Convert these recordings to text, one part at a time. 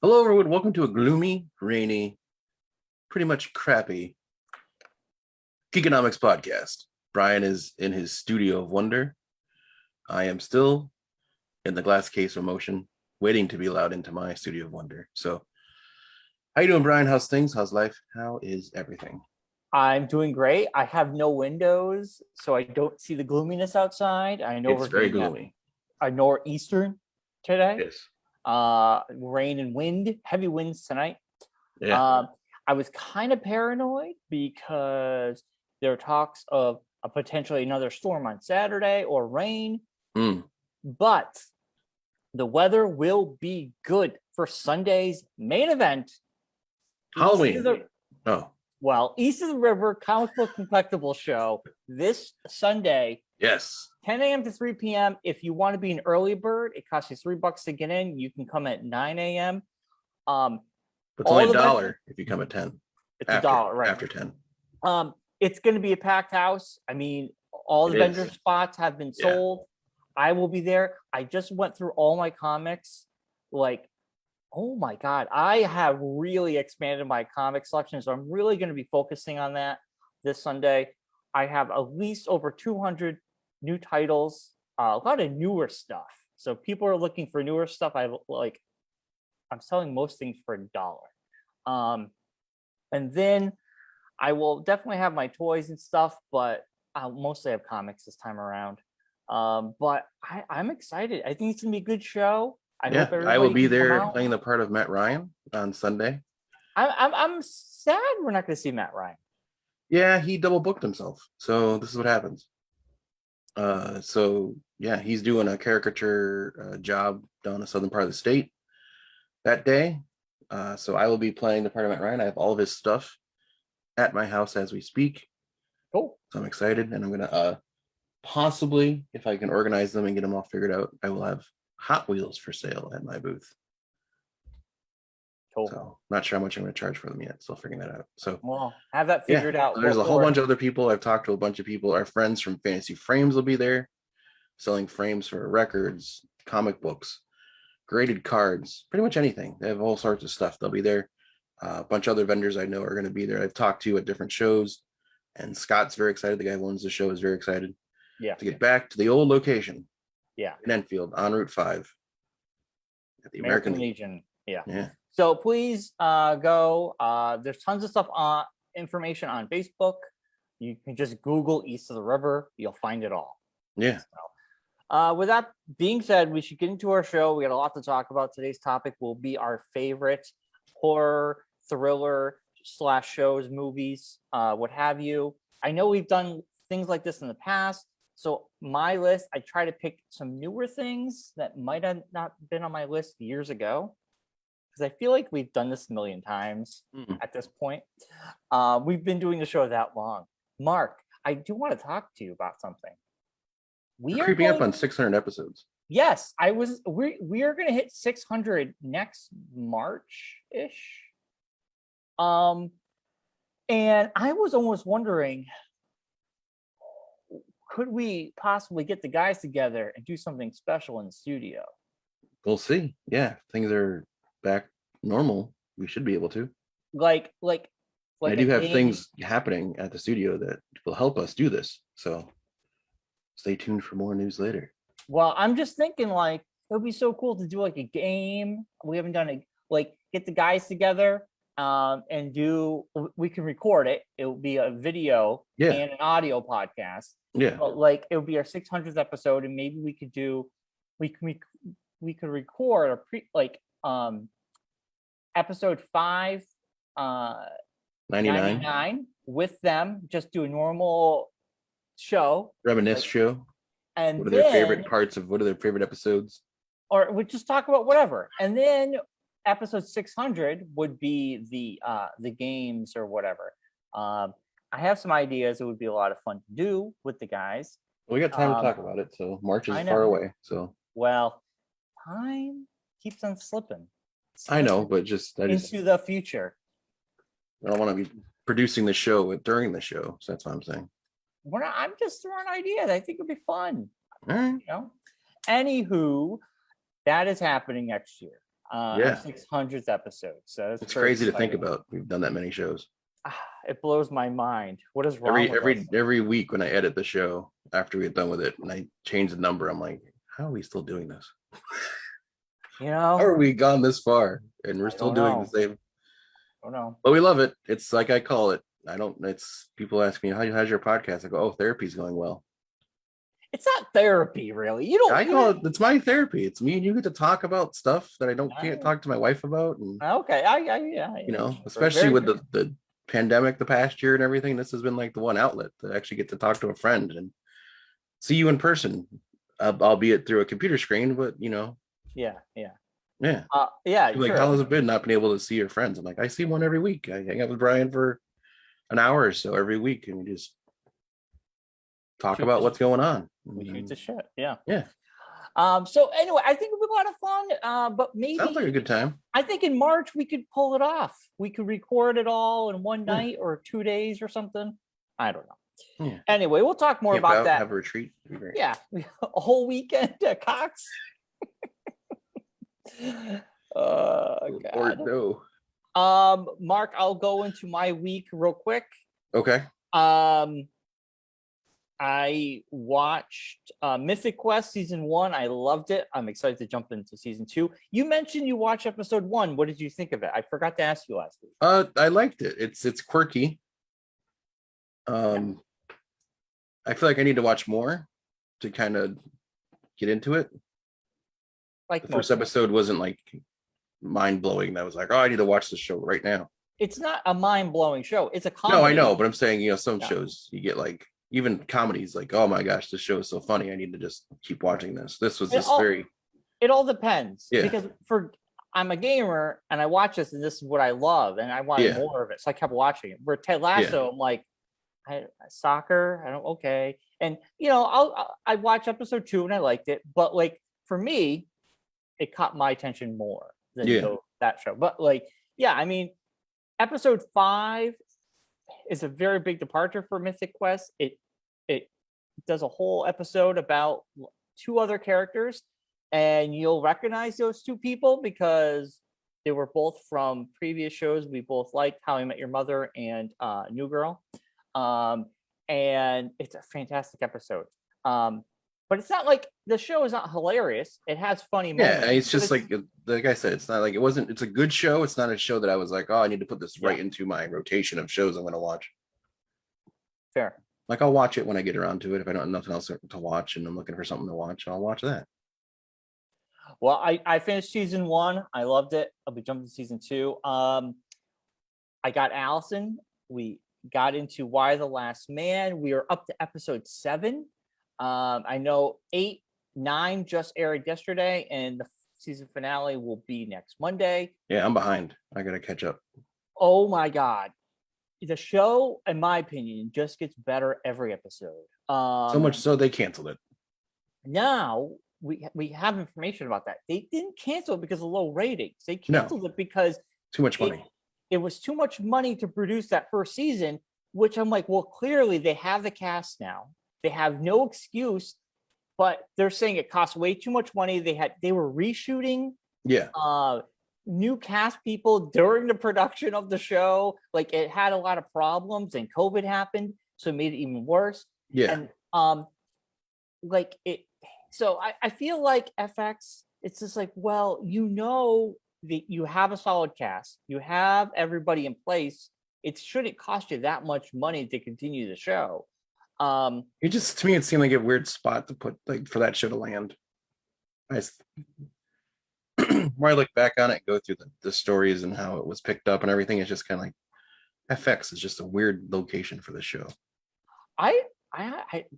Hello, everyone. Welcome to a gloomy, rainy, pretty much crappy Geekonomics podcast. Brian is in his studio of wonder. I am still in the glass case of emotion, waiting to be allowed into my studio of wonder. So, how you doing, Brian? How's things? How's life? How is everything? I'm doing great. I have no windows, so I don't see the gloominess outside. I know It's very gloomy. A nor'eastern today. Yes. Rain and wind, heavy winds tonight. Yeah. I was kind of paranoid because there are talks of a potentially another storm on Saturday or rain, but the weather will be good for Sunday's main event. Halloween. East of the River comic book and collectible show this Sunday. Yes. 10 a.m. to 3 p.m. If you want to be an early bird, it costs you $3 to get in. You can come at 9 a.m. It's only $1 if you come at 10. It's $1, right? After 10. It's going to be a packed house. I mean, all the vendor spots have been sold. I will be there. I just went through all my comics. Like, oh my God, I have really expanded my comic selection. So I'm really going to be focusing on that this Sunday. I have at least over 200 new titles, a lot of newer stuff. So people are looking for newer stuff. I'm selling most things for $1. And then I will definitely have my toys and stuff, but I'll mostly have comics this time around. But I'm excited. I think it's gonna be a good show. I will be there playing the part of Matt Ryan on Sunday. I'm sad we're not going to see Matt Ryan. Yeah, he double booked himself. So this is what happens. He's doing a caricature job down the southern part of the state that day. So I will be playing the part of Matt Ryan. I have all of his stuff at my house as we speak. Cool. So I'm excited, and I'm gonna possibly, if I can organize them and get them all figured out, I will have Hot Wheels for sale at my booth. Cool. So not sure how much I'm going to charge for them yet. Still figuring that out. So have that figured out. There's a whole bunch of other people. I've talked to a bunch of people. Our friends from Fantasy Frames will be there, selling frames for records, comic books, graded cards, pretty much anything. They have all sorts of stuff. They'll be there. A bunch of other vendors I know are going to be there. I've talked to at different shows, and Scott's very excited. The guy who owns the show is very excited. To get back to the old location. In Enfield on Route 5 at the American Legion. Yeah. So please go. There's tons of stuff information on Facebook. You can just Google East of the River. You'll find it all. Yeah. So, with that being said, we should get into our show. We got a lot to talk about. Today's topic will be our favorite horror, thriller / shows, movies, what have you. I know we've done things like this in the past. So my list, I try to pick some newer things that might have not been on my list years ago, because I feel like we've done this a million times at this point. We've been doing the show that long. Mark, I do want to talk to you about something. We're creeping up on 600 episodes. Yes, we are going to hit 600 next March-ish. And I was almost wondering, could we possibly get the guys together and do something special in the studio? We'll see. Yeah, things are back normal. We should be able to. Like I do have things happening at the studio that will help us do this. So stay tuned for more news later. Well, I'm just thinking it would be so cool to do a game. We haven't done get the guys together and we can record it. It will be a video and an audio podcast. Yeah. But it would be our 600th episode, and maybe we could record episode 599 with them. Just do a normal show, reminisce show. And what are their favorite parts of what are their favorite episodes? Or we just talk about whatever. And then episode 600 would be the games or whatever. I have some ideas. It would be a lot of fun to do with the guys. We got time to talk about it. So March is far away. So time keeps on slipping. I know, but into the future. I don't want to be producing the show during the show. So that's what I'm saying. I'm just throwing ideas. I think it'd be fun. All right. Anywho, that is happening next year. our 600th episode. So it's crazy to think about. We've done that many shows. It blows my mind. What is wrong with us? Every week when I edit the show after we get done with it and I change the number, I'm like, how are we still doing this? You know, how are we gone this far and we're still doing the same? I don't know. But we love it. It's like I call it. It's people ask me, how's your podcast? I go, oh, therapy's going well. It's not therapy, really. You don't. I call it. It's my therapy. It's me and you get to talk about stuff that I can't talk to my wife about. And okay, especially with the pandemic the past year and everything, this has been like the one outlet to actually get to talk to a friend and see you in person, albeit through a computer screen. But yeah. Like, how has it been not being able to see your friends? I'm like, I see one every week. I hang out with Brian for an hour or so every week, and we just talk about what's going on. We shoot the shit. Yeah. So anyway, I think it'll be a lot of fun. But maybe sounds like a good time. I think in March we could pull it off. We could record it all in one night or 2 days or something. I don't know. Yeah. Anyway, we'll talk more about that. Have a retreat. Yeah, a whole weekend at Cox. God. Or no. Mark, I'll go into my week real quick. Okay. I watched Mythic Quest season 1. I loved it. I'm excited to jump into season 2. You mentioned you watched episode 1. What did you think of it? I forgot to ask you last week. I liked it. It's quirky. I feel like I need to watch more to kind of get into it. Like the first episode wasn't like mind blowing. That was like, oh, I need to watch the show right now. It's not a mind blowing show. It's a comedy. No, I know, but I'm saying some shows you get like. Even comedies, like, oh my gosh, this show is so funny. I need to just keep watching this. This was just very. It all depends. Yeah. Because I'm a gamer and I watch this and this is what I love and I wanted more of it. So I kept watching it. Where Ted Lasso, I'm like, soccer, okay. And I watched episode 2 and I liked it. But like for me, it caught my attention more than that show. But episode 5 is a very big departure for Mythic Quest. It does a whole episode about 2 other characters, and you'll recognize those 2 people because they were both from previous shows we both liked, How I Met Your Mother and New Girl. And it's a fantastic episode. But it's not like the show is not hilarious. It has funny moments. Yeah, it's just like I said, it's not like it wasn't. It's a good show. It's not a show that I was like, oh, I need to put this right into my rotation of shows I'm going to watch. Fair. Like I'll watch it when I get around to it. If I don't have nothing else to watch and I'm looking for something to watch, I'll watch that. Well, I finished season 1. I loved it. I'll be jumping to season 2. I got Allison. We got into Why the Last Man. We are up to episode 7. I know 8, 9 just aired yesterday, and the season finale will be next Monday. Yeah, I'm behind. I gotta catch up. Oh my God. The show, in my opinion, just gets better every episode. So much so they canceled it. Now we have information about that. They didn't cancel it because of low ratings. They canceled it because too much money. It was too much money to produce that first season, which I'm like, well, clearly they have the cast now. They have no excuse, but they're saying it costs way too much money. They were reshooting new cast people during the production of the show. Like it had a lot of problems and COVID happened, so it made it even worse. Yeah. And so I feel like FX, it's just like, well, that you have a solid cast, you have everybody in place. It shouldn't cost you that much money to continue the show. It just, to me, it seemed like a weird spot to put, like, for that show to land. Where I look back on it, go through the stories and how it was picked up and everything, it's just kind of like FX is just a weird location for the show. I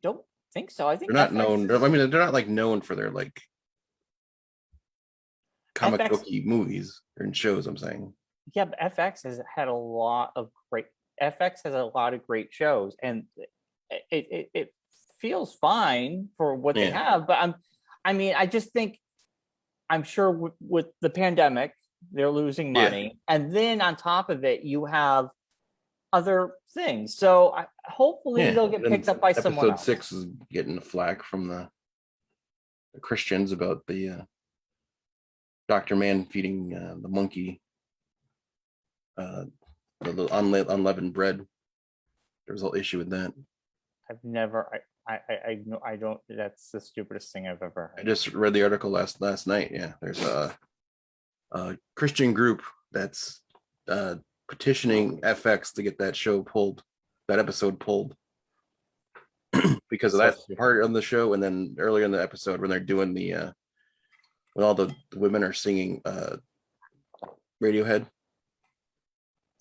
don't think so. I think they're not known. They're not like known for their like comic booky movies or shows. I'm saying. Yeah, but FX has had a lot of great. FX has a lot of great shows, and it feels fine for what they have. But I just think, I'm sure with the pandemic, they're losing money, and then on top of it, you have other things. So hopefully they'll get picked up by someone else. Episode 6 is getting the flack from the Christians about the Dr. Man feeding the monkey the little unleavened bread. There was a little issue with that. I've never. I don't. That's the stupidest thing I've ever heard. I just read the article last night. Yeah, there's a Christian group that's petitioning FX to get that episode pulled because of that part of the show. And then earlier in the episode when they're doing when all the women are singing Radiohead,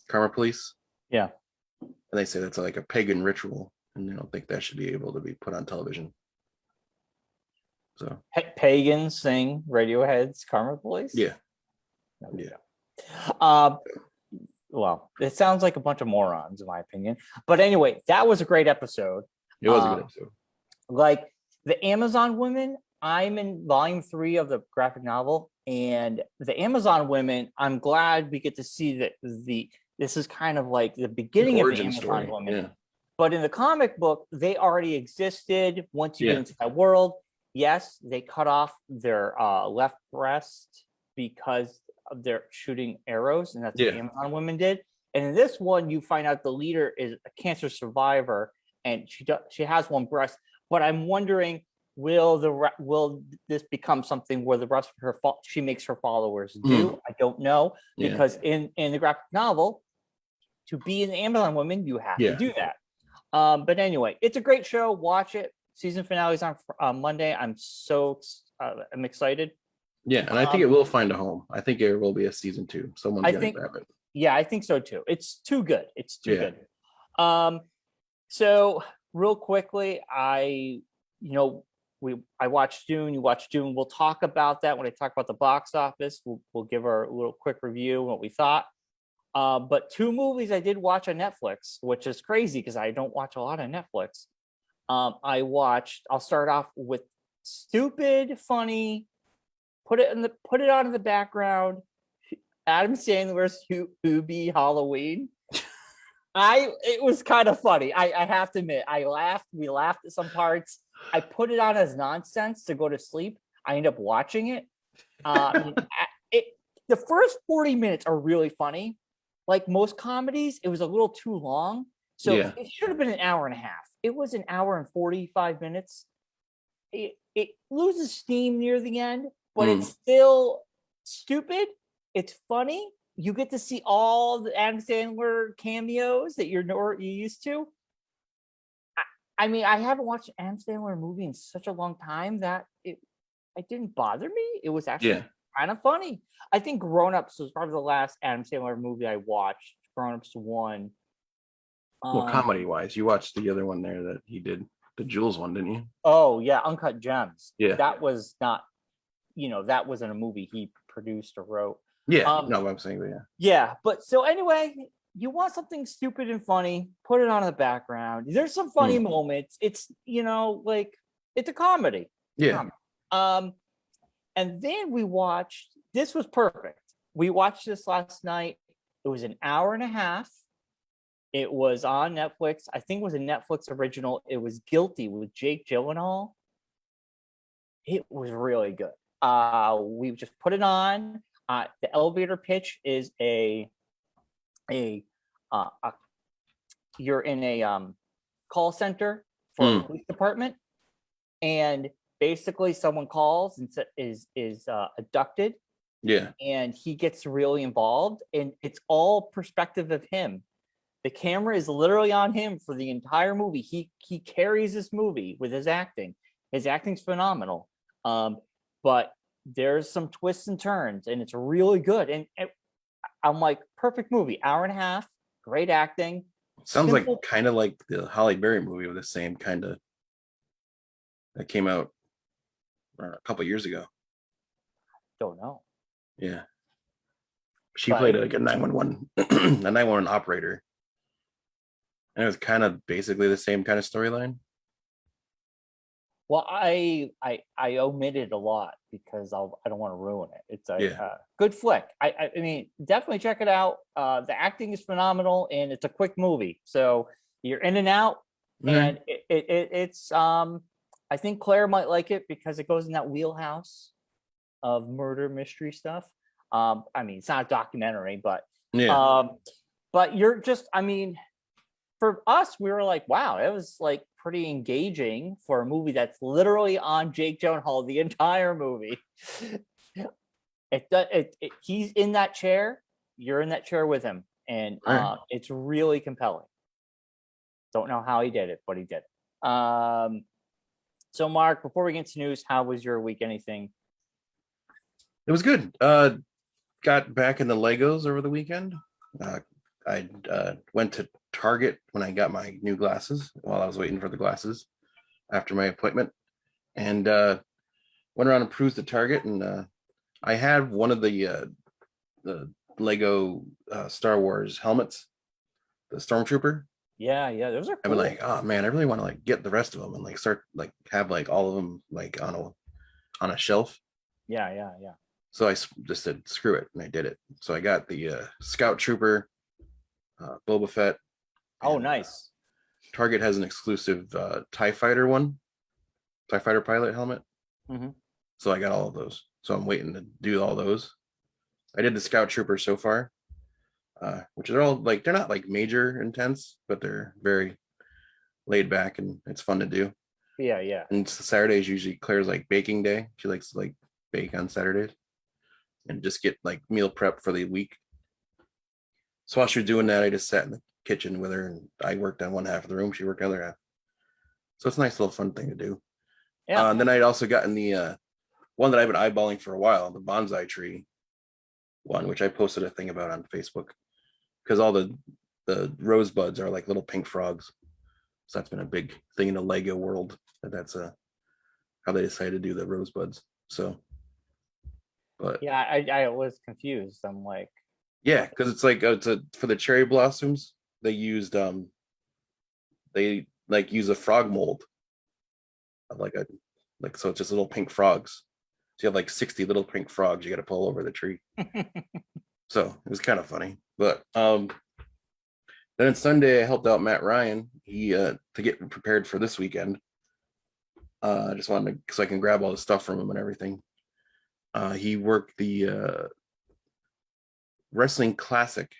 Karma Police. Yeah. And they say that's like a pagan ritual, and they don't think that should be able to be put on television. So pagans sing Radiohead's Karma Police? Yeah. Well, it sounds like a bunch of morons, in my opinion. But anyway, that was a great episode. It was a good episode. Like the Amazon women, I'm in volume 3 of the graphic novel, and the Amazon women, I'm glad we get to see that this is kind of like the beginning of the Amazon women. Yeah. But in the comic book, they already existed once you get into that world. Yes, they cut off their left breast because they're shooting arrows, and that's what the Amazon women did. And in this one, you find out the leader is a cancer survivor, and she has one breast. But I'm wondering, will this become something where the rest of her she makes her followers do? I don't know, because in the graphic novel, to be an Amazon woman, you have to do that. But anyway, it's a great show. Watch it. Season finale is on Monday. I'm excited. Yeah, and I think it will find a home. I think there will be a season 2. Someone's gonna grab it. Yeah, I think so too. It's too good. It's too good. So real quickly, I watched Dune. You watched Dune. We'll talk about that when I talk about the box office. We'll give our little quick review what we thought. But 2 movies I did watch on Netflix, which is crazy because I don't watch a lot on Netflix. I'll start off with stupid, funny. Put it on in the background. Adam Sandler's Booby Halloween. It was kind of funny. I have to admit, we laughed at some parts. I put it on as nonsense to go to sleep. I end up watching it. The first 40 minutes are really funny. Like most comedies, it was a little too long. So it should have been an hour and a half. It was an hour and 45 minutes. It loses steam near the end, but it's still stupid. It's funny. You get to see all the Adam Sandler cameos that you're used to. I mean, I haven't watched an Adam Sandler movie in such a long time that it didn't bother me. It was actually kind of funny. I think Grown Ups was probably the last Adam Sandler movie I watched. Grown Ups 1. Well, comedy-wise, you watched the other one there that he did, the Jules one, didn't you? Oh, yeah, Uncut Gems. Yeah. That was not, that wasn't a movie he produced or wrote. Yeah, no, I'm saying that, Yeah, but so anyway, you want something stupid and funny, put it on in the background. There's some funny moments. It's, like, it's a comedy. Yeah. And then this was perfect. We watched this last night. It was an hour and a half. It was on Netflix. I think it was a Netflix original. It was Guilty with Jake Gyllenhaal. It was really good. We just put it on. The elevator pitch is you're in a call center for a police department, and basically someone calls and is abducted. Yeah. And he gets really involved, and it's all perspective of him. The camera is literally on him for the entire movie. He carries this movie with his acting. His acting's phenomenal. But there's some twists and turns, and it's really good. And I'm like, perfect movie, hour and a half, great acting. Sounds simple. Like kind of like the Halle Berry movie with the same kind of that came out a couple years ago. Don't know. Yeah, she played like a 911 operator, and it was kind of basically the same kind of storyline. Well, I omitted a lot because I don't want to ruin it. It's a good flick. I mean, definitely check it out. The acting is phenomenal, and it's a quick movie, so you're in and out. And it's I think Claire might like it because it goes in that wheelhouse. of murder mystery stuff. I mean, it's not a documentary, but you're just, I mean, for us, we were like, wow, it was like pretty engaging for a movie that's literally on Jake Gyllenhaal the entire movie. He's in that chair, you're in that chair with him, and it's really compelling. Don't know how he did it, but he did. So Mark, before we get into news, how was your week? Anything? It was good. Got back in the Legos over the weekend. I went to Target when I got my new glasses while I was waiting for the glasses after my appointment, and went around and perused the Target, and I had one of the Lego Star Wars helmets, the Stormtrooper. Yeah, those are cool. I've been like, oh man, I really want to like get the rest of them and like start like have like all of them like on a shelf. Yeah. So I just said screw it, and I did it. So I got the Scout Trooper, Boba Fett. Oh, nice. Target has an exclusive TIE Fighter pilot helmet. Mm-hmm. So I got all of those. So I'm waiting to do all those. I did the Scout Trooper so far, which are all like, they're not like major intense, but they're very laid back and it's fun to do. Yeah. And Saturdays usually Claire's like baking day. She likes to like bake on Saturdays and just get like meal prep for the week. So while she was doing that, I just sat in the kitchen with her and I worked on one half of the room. She worked on the other half. So it's a nice little fun thing to do. Yeah. And then I'd also gotten the one that I've been eyeballing for a while, the bonsai tree one, which I posted a thing about on Facebook, because all the rosebuds are like little pink frogs. So that's been a big thing in the Lego world. That's how they decided to do the rosebuds. So, but yeah, I was confused. I'm like, yeah, because it's like for the cherry blossoms, they used use a frog mold of so it's just little pink frogs. So you have like 60 little pink frogs you got to pull over the tree. So it was kind of funny. But then on Sunday I helped out Matt Ryan. He to get prepared for this weekend. I just wanted to, so I can grab all the stuff from him and everything. He worked the Wrestling Classic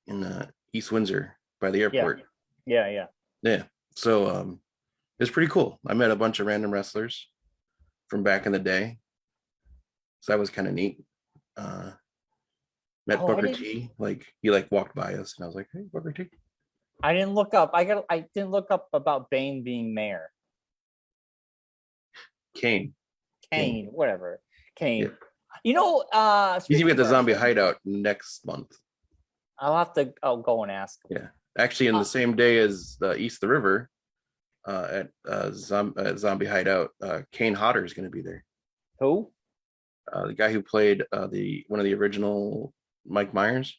in East Windsor by the airport. Yeah. So it's pretty cool. I met a bunch of random wrestlers from back in the day. So that was kind of neat. Met Booker T. Like he walked by us and I was like, hey, Booker T. I didn't look up. I didn't look up about Bane being mayor. Kane, whatever. Kane. Yeah. You know, he's even at the Zombie Hideout next month. I'll have to go and ask him. Yeah. Actually, in the same day as the East of the River, at Zombie Hideout, Kane Hodder is going to be there. Who? The guy who played one of the original Mike Myers.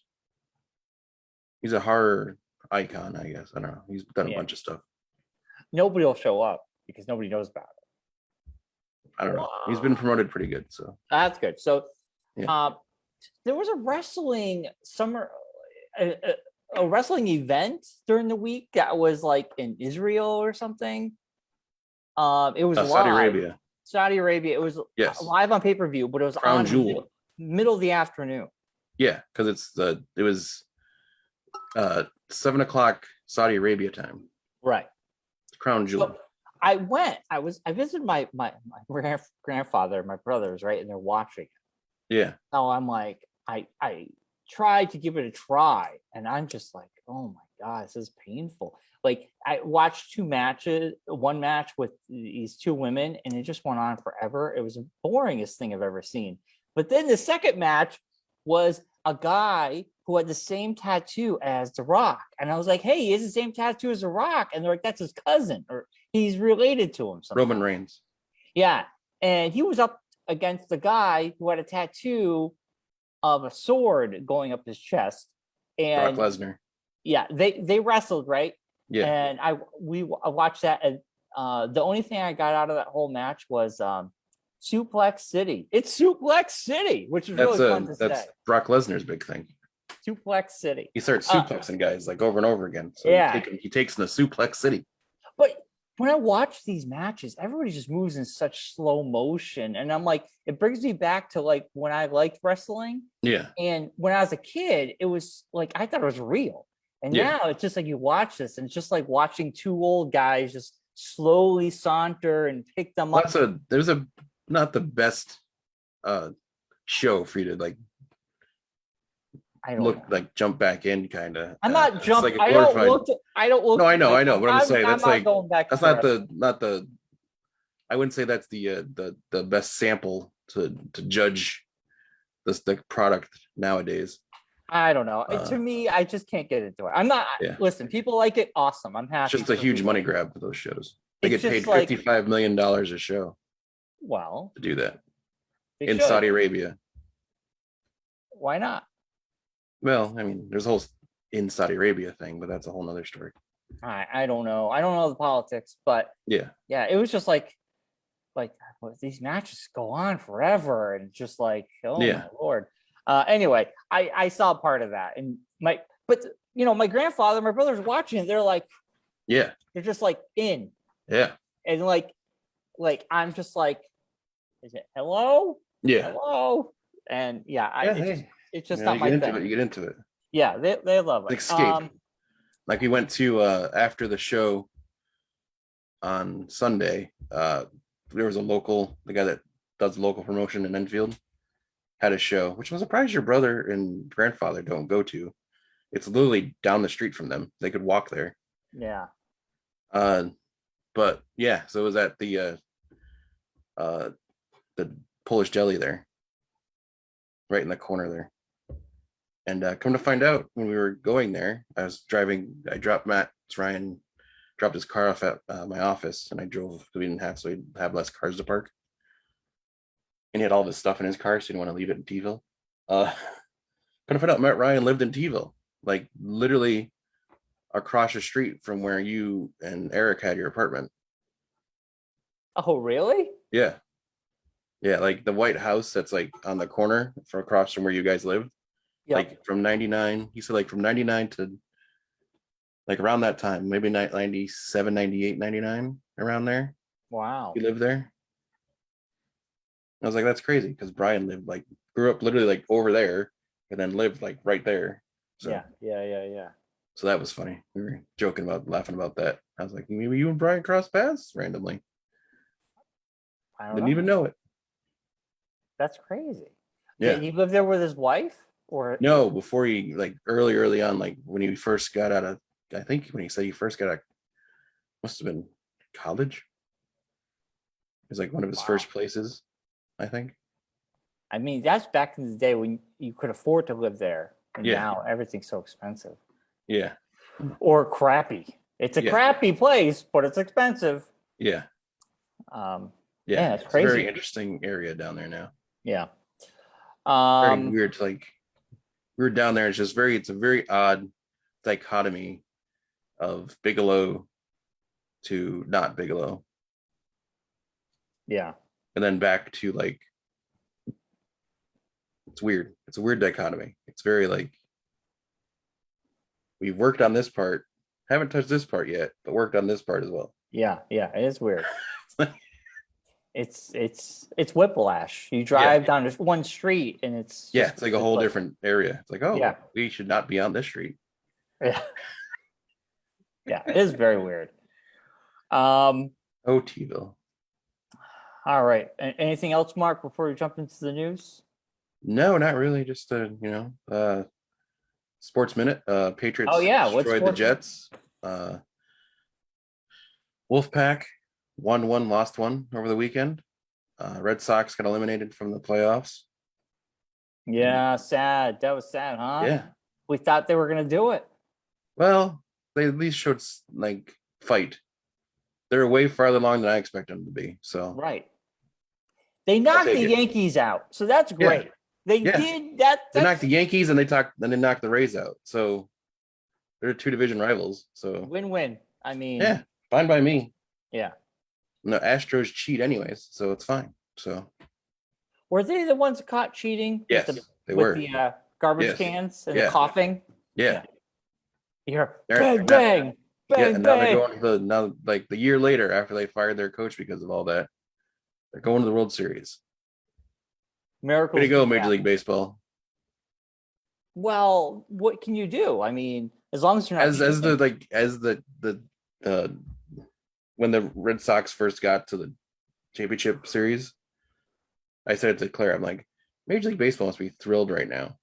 He's a horror icon, I guess. I don't know. He's done a bunch of stuff. Nobody will show up because nobody knows about it. I don't know. He's been promoted pretty good, so that's good. So, yeah. There was a wrestling a wrestling event during the week that was like in Israel or something. It was live. Saudi Arabia. It was live on pay-per-view, but it was Crown on Jewel. Middle of the afternoon. Yeah, because it was 7 o'clock Saudi Arabia time. Right. Crown Jewel. So I visited my grandfather, my brothers, right, and they're watching it. Yeah. So I'm like, I tried to give it a try, and I'm just like, oh my god, this is painful. Like I watched one match with these two women, and it just went on forever. It was the boringest thing I've ever seen. But then the second match was a guy who had the same tattoo as The Rock. And I was like, hey, he has the same tattoo as The Rock. And they're like, that's his cousin, or he's related to him somehow. Roman Reigns. Yeah. And he was up against the guy who had a tattoo of a sword going up his chest. And Brock Lesnar. Yeah, they wrestled, right? Yeah. And I watched that, and the only thing I got out of that whole match was Suplex City. It's Suplex City, which is really fun to say. That's Brock Lesnar's big thing. Suplex City. He starts suplexing guys like over and over again. So he takes them to Suplex City. But when I watch these matches, everybody just moves in such slow motion, and I'm like, it brings me back to like when I liked wrestling. Yeah. And when I was a kid, it was like I thought it was real. And now it's just like you watch this, and it's just like watching two old guys just slowly saunter and pick them up. There's not the best show for you to like jump back in kind of. I'm not jumping. Like I don't look. No, I know. What I'm saying, that's like going back. That's not the. I wouldn't say that's the best sample to judge the product nowadays. I don't know. To me, I just can't get into it. I'm not. Listen, people like it. Awesome. I'm happy. It's just a huge money grab for those shows. They get paid $55 million a show. Well, to do that in Saudi Arabia. Why not? Well, I mean, there's a whole in Saudi Arabia thing, but that's a whole nother story. I don't know. I don't know the politics, but yeah, it was just like these matches go on forever, and just like, oh my Lord. Anyway, I saw part of that, and my grandfather, my brother's watching it. They're like, they're just like in, and like I'm just like, is it hello? Hello, and it's just not my thing. You get into it. Yeah, they love it. Escape. Like we went to after the show on Sunday. There was the guy that does local promotion in Enfield had a show, which I'm surprised your brother and grandfather don't go to. It's literally down the street from them. They could walk there. Yeah. But yeah, so it was at the Polish deli there, right in the corner there. And come to find out, when we were going there, I dropped Ryan dropped his car off at my office, and I drove because we didn't have, so we'd have less cars to park. And he had all of his stuff in his car, so he didn't want to leave it in T-ville. Come to find out, Matt Ryan lived in T-ville, like literally across the street from where you and Eric had your apartment. Oh, really? Yeah. Yeah, like the white house that's like on the corner from across from where you guys lived. Yep. Like from 99, he said like from 99 to like around that time, maybe 97, 98, 99, around there. Wow. You lived there? I was like, that's crazy, because Brian grew up literally like over there and then lived like right there. So yeah. So that was funny. We were laughing about that. I was like, maybe you and Brian crossed paths randomly. I didn't even know it. That's crazy. Yeah. He lived there with his wife? Or no, before he, like early on, like when he first got out of, I think when he said he first got out, must have been college. It was like one of his first places, I think. I mean, that's back in the day when you could afford to live there. And now everything's so expensive. Yeah. Or crappy. It's a crappy place, but it's expensive. Yeah. It's crazy. A very interesting area down there now. Yeah. Very weird. Like we were down there. It's a very odd dichotomy of Bigelow to not Bigelow. Yeah. And then back to like, it's weird. It's a weird dichotomy. It's very like, we've worked on this part, haven't touched this part yet, but worked on this part as well. Yeah, it is weird. It's whiplash. You drive down this one street and it's it's like a whole different area. It's like, we should not be on this street. Yeah. It is very weird. T-ville. All right. Anything else, Mark, before we jump into the news? No, not really. Just Sports Minute. Patriots destroyed the Jets. Wolfpack won one, lost one over the weekend. Red Sox got eliminated from the playoffs. Yeah, sad. That was sad, huh? Yeah. We thought they were going to do it. Well, they at least showed like fight. They're way farther along than I expected them to be. So right. They knocked the Yankees out, so that's great. Yeah. They did that. They knocked the Yankees and then they knocked the Rays out. So they're two division rivals. So win-win. I mean, fine by me. Yeah. No, Astros cheat anyways, so it's fine. So were they the ones caught cheating? Yes, they were. With the garbage cans and the coughing. Yeah. You're bang, bang, Yeah, Bang and now they're bang. going to the year later after they fired their coach because of all that. They're going to the World Series. Way to Miracles go, do Major League happen. Baseball. Well, what can you do? I mean, as long as you're not As cheating. the uh, when the Red Sox first got to the championship series, I said to Claire, I'm like, Major League Baseball must be thrilled right now.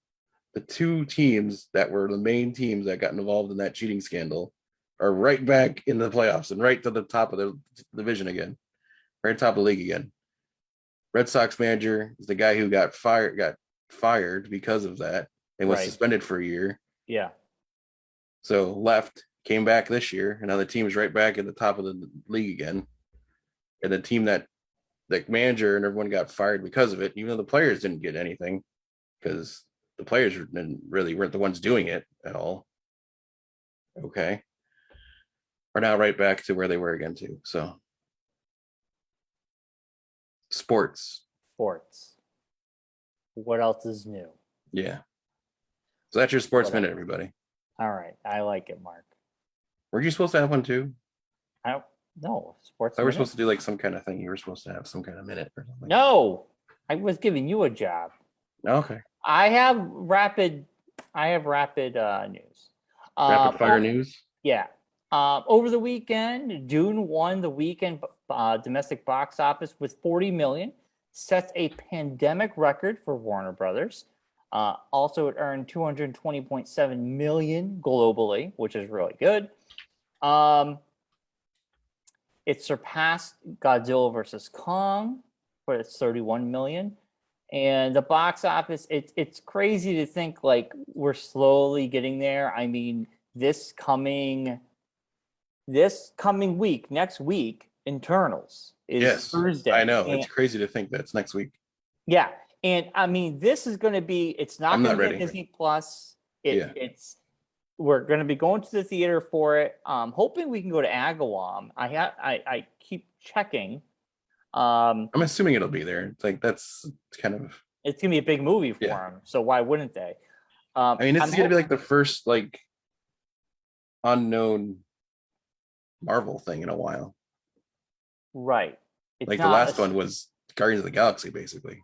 The two teams that were the main teams that got involved in that cheating scandal are right back in the playoffs and right to the top of the division again, right top of the league again. Red Sox manager is the guy who got fired because of that and was Right. suspended for a year. Yeah. So left, came back this year, and now the team's right back at the top of the league again. And the team that manager and everyone got fired because of it, even though the players didn't get anything because the players weren't the ones doing it at all. Okay. Are now right back to where they were again too. So sports. Sports. What else is new? Yeah. So that's your sports What minute, else? everybody. All right. I like it, Mark. Were you supposed to have one too? I don't know. Sports I was minute? supposed to do like some kind of thing. You were supposed to have some kind of minute or something. No. I was giving you a job. Okay. I have rapid news. Rapid fire news. Yeah. Over the weekend, Dune won the weekend domestic box office with 40 million, sets a pandemic record for Warner Brothers. Also, it earned 220.7 million globally, which is really good. It surpassed Godzilla versus Kong for its 31 million. And the box office, it's crazy to think like we're slowly getting there. I mean, this coming week, next week, Internals is Yes, Thursday. I know. And, It's crazy to think that's next week. yeah, and I mean, this is going to be. It's not I'm going not to be ready. on Disney Plus. Yeah. We're going to be going to the theater for it. Hoping we can go to Agawam. I keep checking. I'm assuming it'll be there. It's like that's kind of. It's going to be a big movie for Yeah. them, so why wouldn't they? I mean, this is going to be like the first like unknown Marvel thing in a while. Right. It's like the not last one was Guardians of the Galaxy, basically.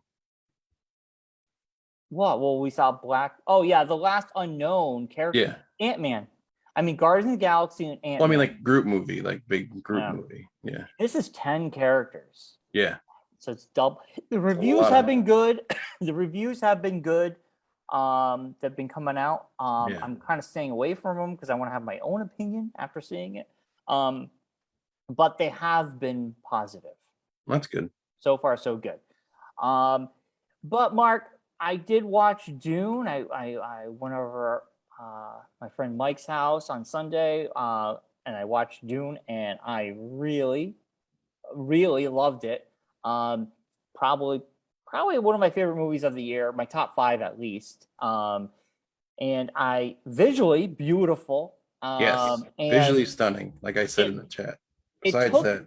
What? Well, we saw Black. Oh yeah, the last unknown character. Yeah. Ant-Man. I mean, Guardians of the Galaxy and Ant-Man. Well, I mean, like group movie, like big group movie. Yeah. This is 10 characters. Yeah. So it's double. The reviews have been good. The reviews have been good. That've been coming out. I'm kind of staying away from them because I want to have my own opinion after seeing it. But they have been positive. That's good. So far, so good. But Mark, I did watch Dune. I went over my friend Mike's house on Sunday, and I watched Dune, and I really, really loved it. Probably one of my favorite movies of the year, my top 5 at least. And visually beautiful. Yes, visually stunning, like I said in the chat. Besides that,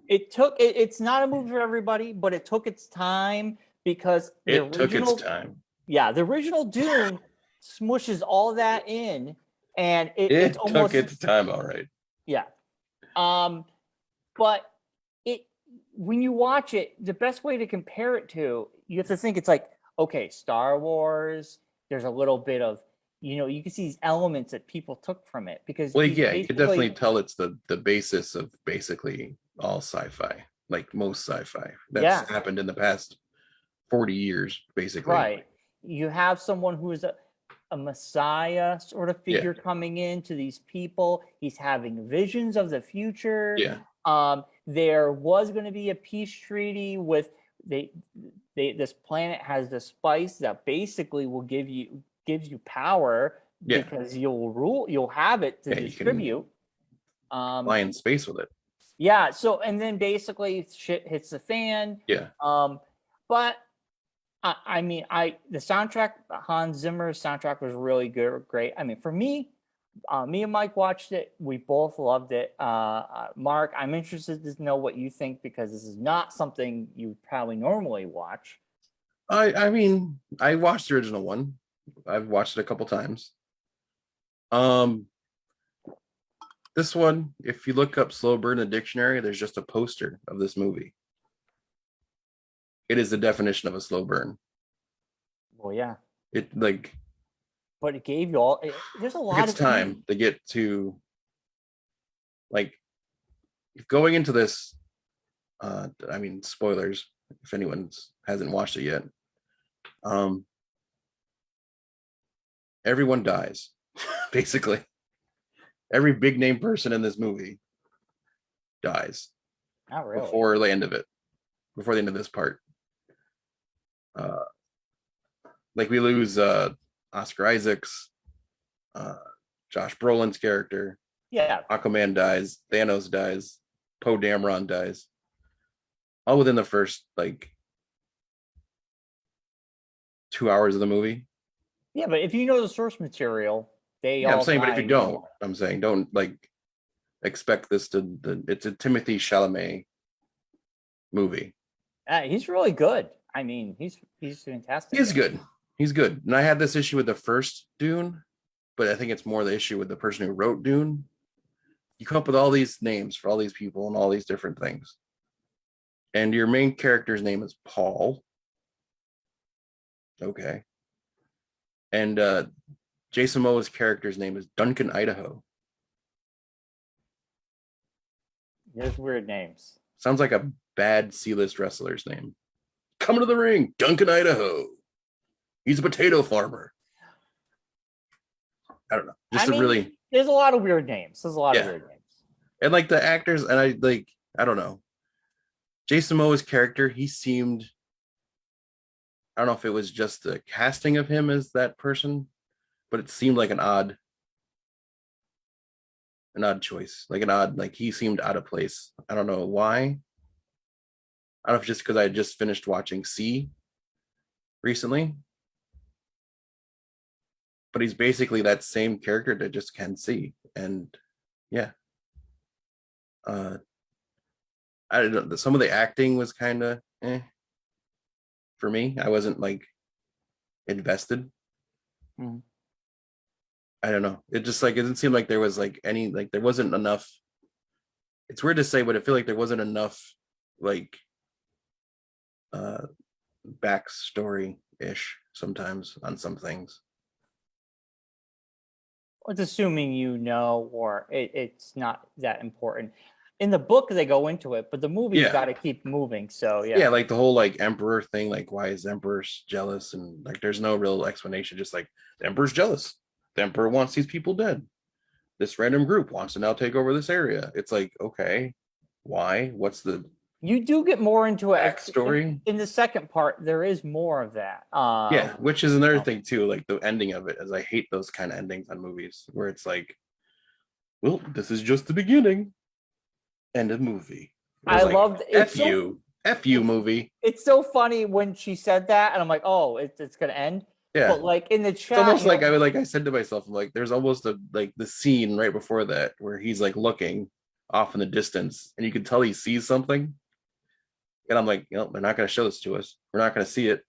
it's not a movie for everybody, but it took its time because it took its time. Yeah, the original Dune smushes all that in, and it almost took its time. All right. Yeah, but when you watch it, the best way to compare it to, you have to think it's like, okay, Star Wars. There's a little bit of, you can see these elements that people took from it because. Well, yeah, you could definitely tell it's the basis of basically all sci-fi, like most sci-fi that's happened in the past 40 years, basically. Right. You have someone who is a messiah sort of figure coming into these people. He's having visions of the future. Yeah. There was going to be a peace treaty with this planet has the spice that basically will gives you power because you'll have it to distribute. Fly in space with it. Yeah. So, and then basically shit hits the fan. Yeah. But I mean, the soundtrack, Hans Zimmer's soundtrack was really good, great. I mean, for me and Mike watched it. We both loved it. Mark, I'm interested to know what you think because this is not something you probably normally watch. I mean, I watched the original one. I've watched it a couple times. This one, if you look up slow burn in the dictionary, there's just a poster of this movie. It is the definition of a slow burn. Well, yeah. It like, but it gave you all. There's a lot it's of time to get to like going into this. I mean, spoilers if anyone hasn't watched it yet. Everyone dies, basically. Every big name person in this movie dies. Not really. Before the end of it, before the end of this part. Like we lose Oscar Isaacs, Josh Brolin's character. Yeah. Aquaman dies, Thanos dies, Poe Dameron dies. All within the first like 2 hours of the movie. Yeah, but if you know the source material, I'm saying, but if you don't, I'm saying don't like expect this to it's a Timothy Chalamet movie. He's really good. I mean, he's fantastic. He's good. He's good. And I had this issue with the first Dune, but I think it's more the issue with the person who wrote Dune. You come up with all these names for all these people and all these different things. And your main character's name is Paul. Okay. And Jason Momoa's character's name is Duncan Idaho. There's weird names. Sounds like a bad C-list wrestler's name. Coming to the ring, Duncan Idaho. He's a potato farmer. I don't know. There's a lot of weird names. There's a lot of weird names. And like the actors, and I don't know. Jason Momoa's character, he seemed, I don't know if it was just the casting of him as that person, but it seemed like an odd choice. Like he seemed out of place. I don't know why. I don't know if just because I just finished watching C recently. But he's basically that same character that just can see. And yeah. I don't know. Some of the acting was kind of for me. I wasn't like invested. I don't know. It just like it didn't seem like there was like any like there wasn't enough. It's weird to say, but I feel like there wasn't enough like backstory ish sometimes on some things. It's assuming you know, or it's not that important. In the book, they go into it, but the movie's got to keep moving. So yeah, like the whole like emperor thing, like why is Emperor jealous, and like there's no real explanation. Just like the Emperor's jealous. The Emperor wants these people dead. This random group wants to now take over this area. It's like, okay, why? What's the? You do get more into it. Backstory in the second part. There is more of that. Which is another thing too. Like the ending of it, as I hate those kind of endings on movies where it's like, well, this is just the beginning. End of movie. I loved it. F you movie. It's so funny when she said that, and I'm like, oh, it's gonna end. Yeah. But like in the chat, it's almost like I said to myself, I'm like, there's almost the scene right before that where he's like looking off in the distance, and you can tell he sees something. And I'm like, they're not going to show this to us. We're not going to see it.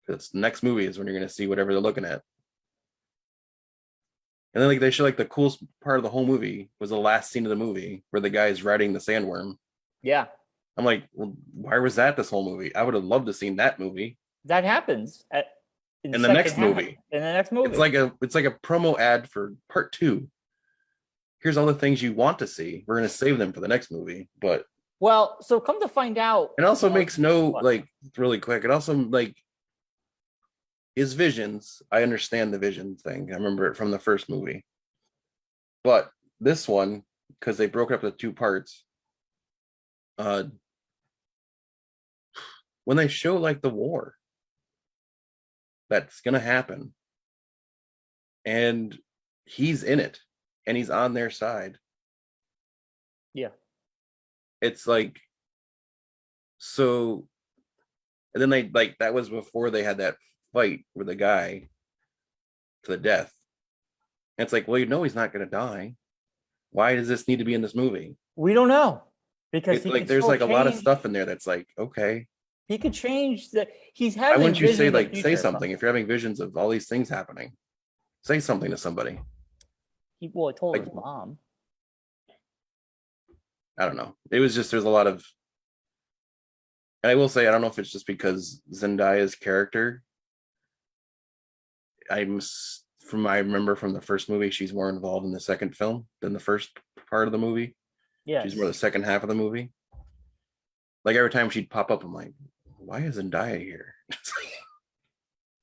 Because the next movie is when you're going to see whatever they're looking at. And then like they show like the coolest part of the whole movie was the last scene of the movie where the guy is riding the sandworm. Yeah. I'm like, well, why was that this whole movie? I would have loved to seen that movie. That happens in the next movie. In the next movie. It's like a promo ad for part 2. Here's all the things you want to see. We're going to save them for the next movie, but well, so come to find out, it also makes really quick. It also like his visions. I understand the vision thing. I remember it from the first movie, but this one, because they broke up the 2 parts. When they show like the war that's gonna happen, and he's in it, and he's on their side. Yeah. It's like, so, and then they like that was before they had that fight with the guy to the death. And it's like, well, he's not going to die. Why does this need to be in this movie? We don't know, because like there's like a lot of stuff in there that's like, okay, he could change that. He's having. Why wouldn't you say something if you're having visions of all these things happening? Say something to somebody. He told Like, his mom. I don't know. It was just there's a lot of. And I will say I don't know if it's just because Zendaya's character. I remember from the first movie, she's more involved in the second film than the first part of the movie. Yes. She's more the second half of the movie. Like every time she'd pop up, I'm like, why is Zendaya here?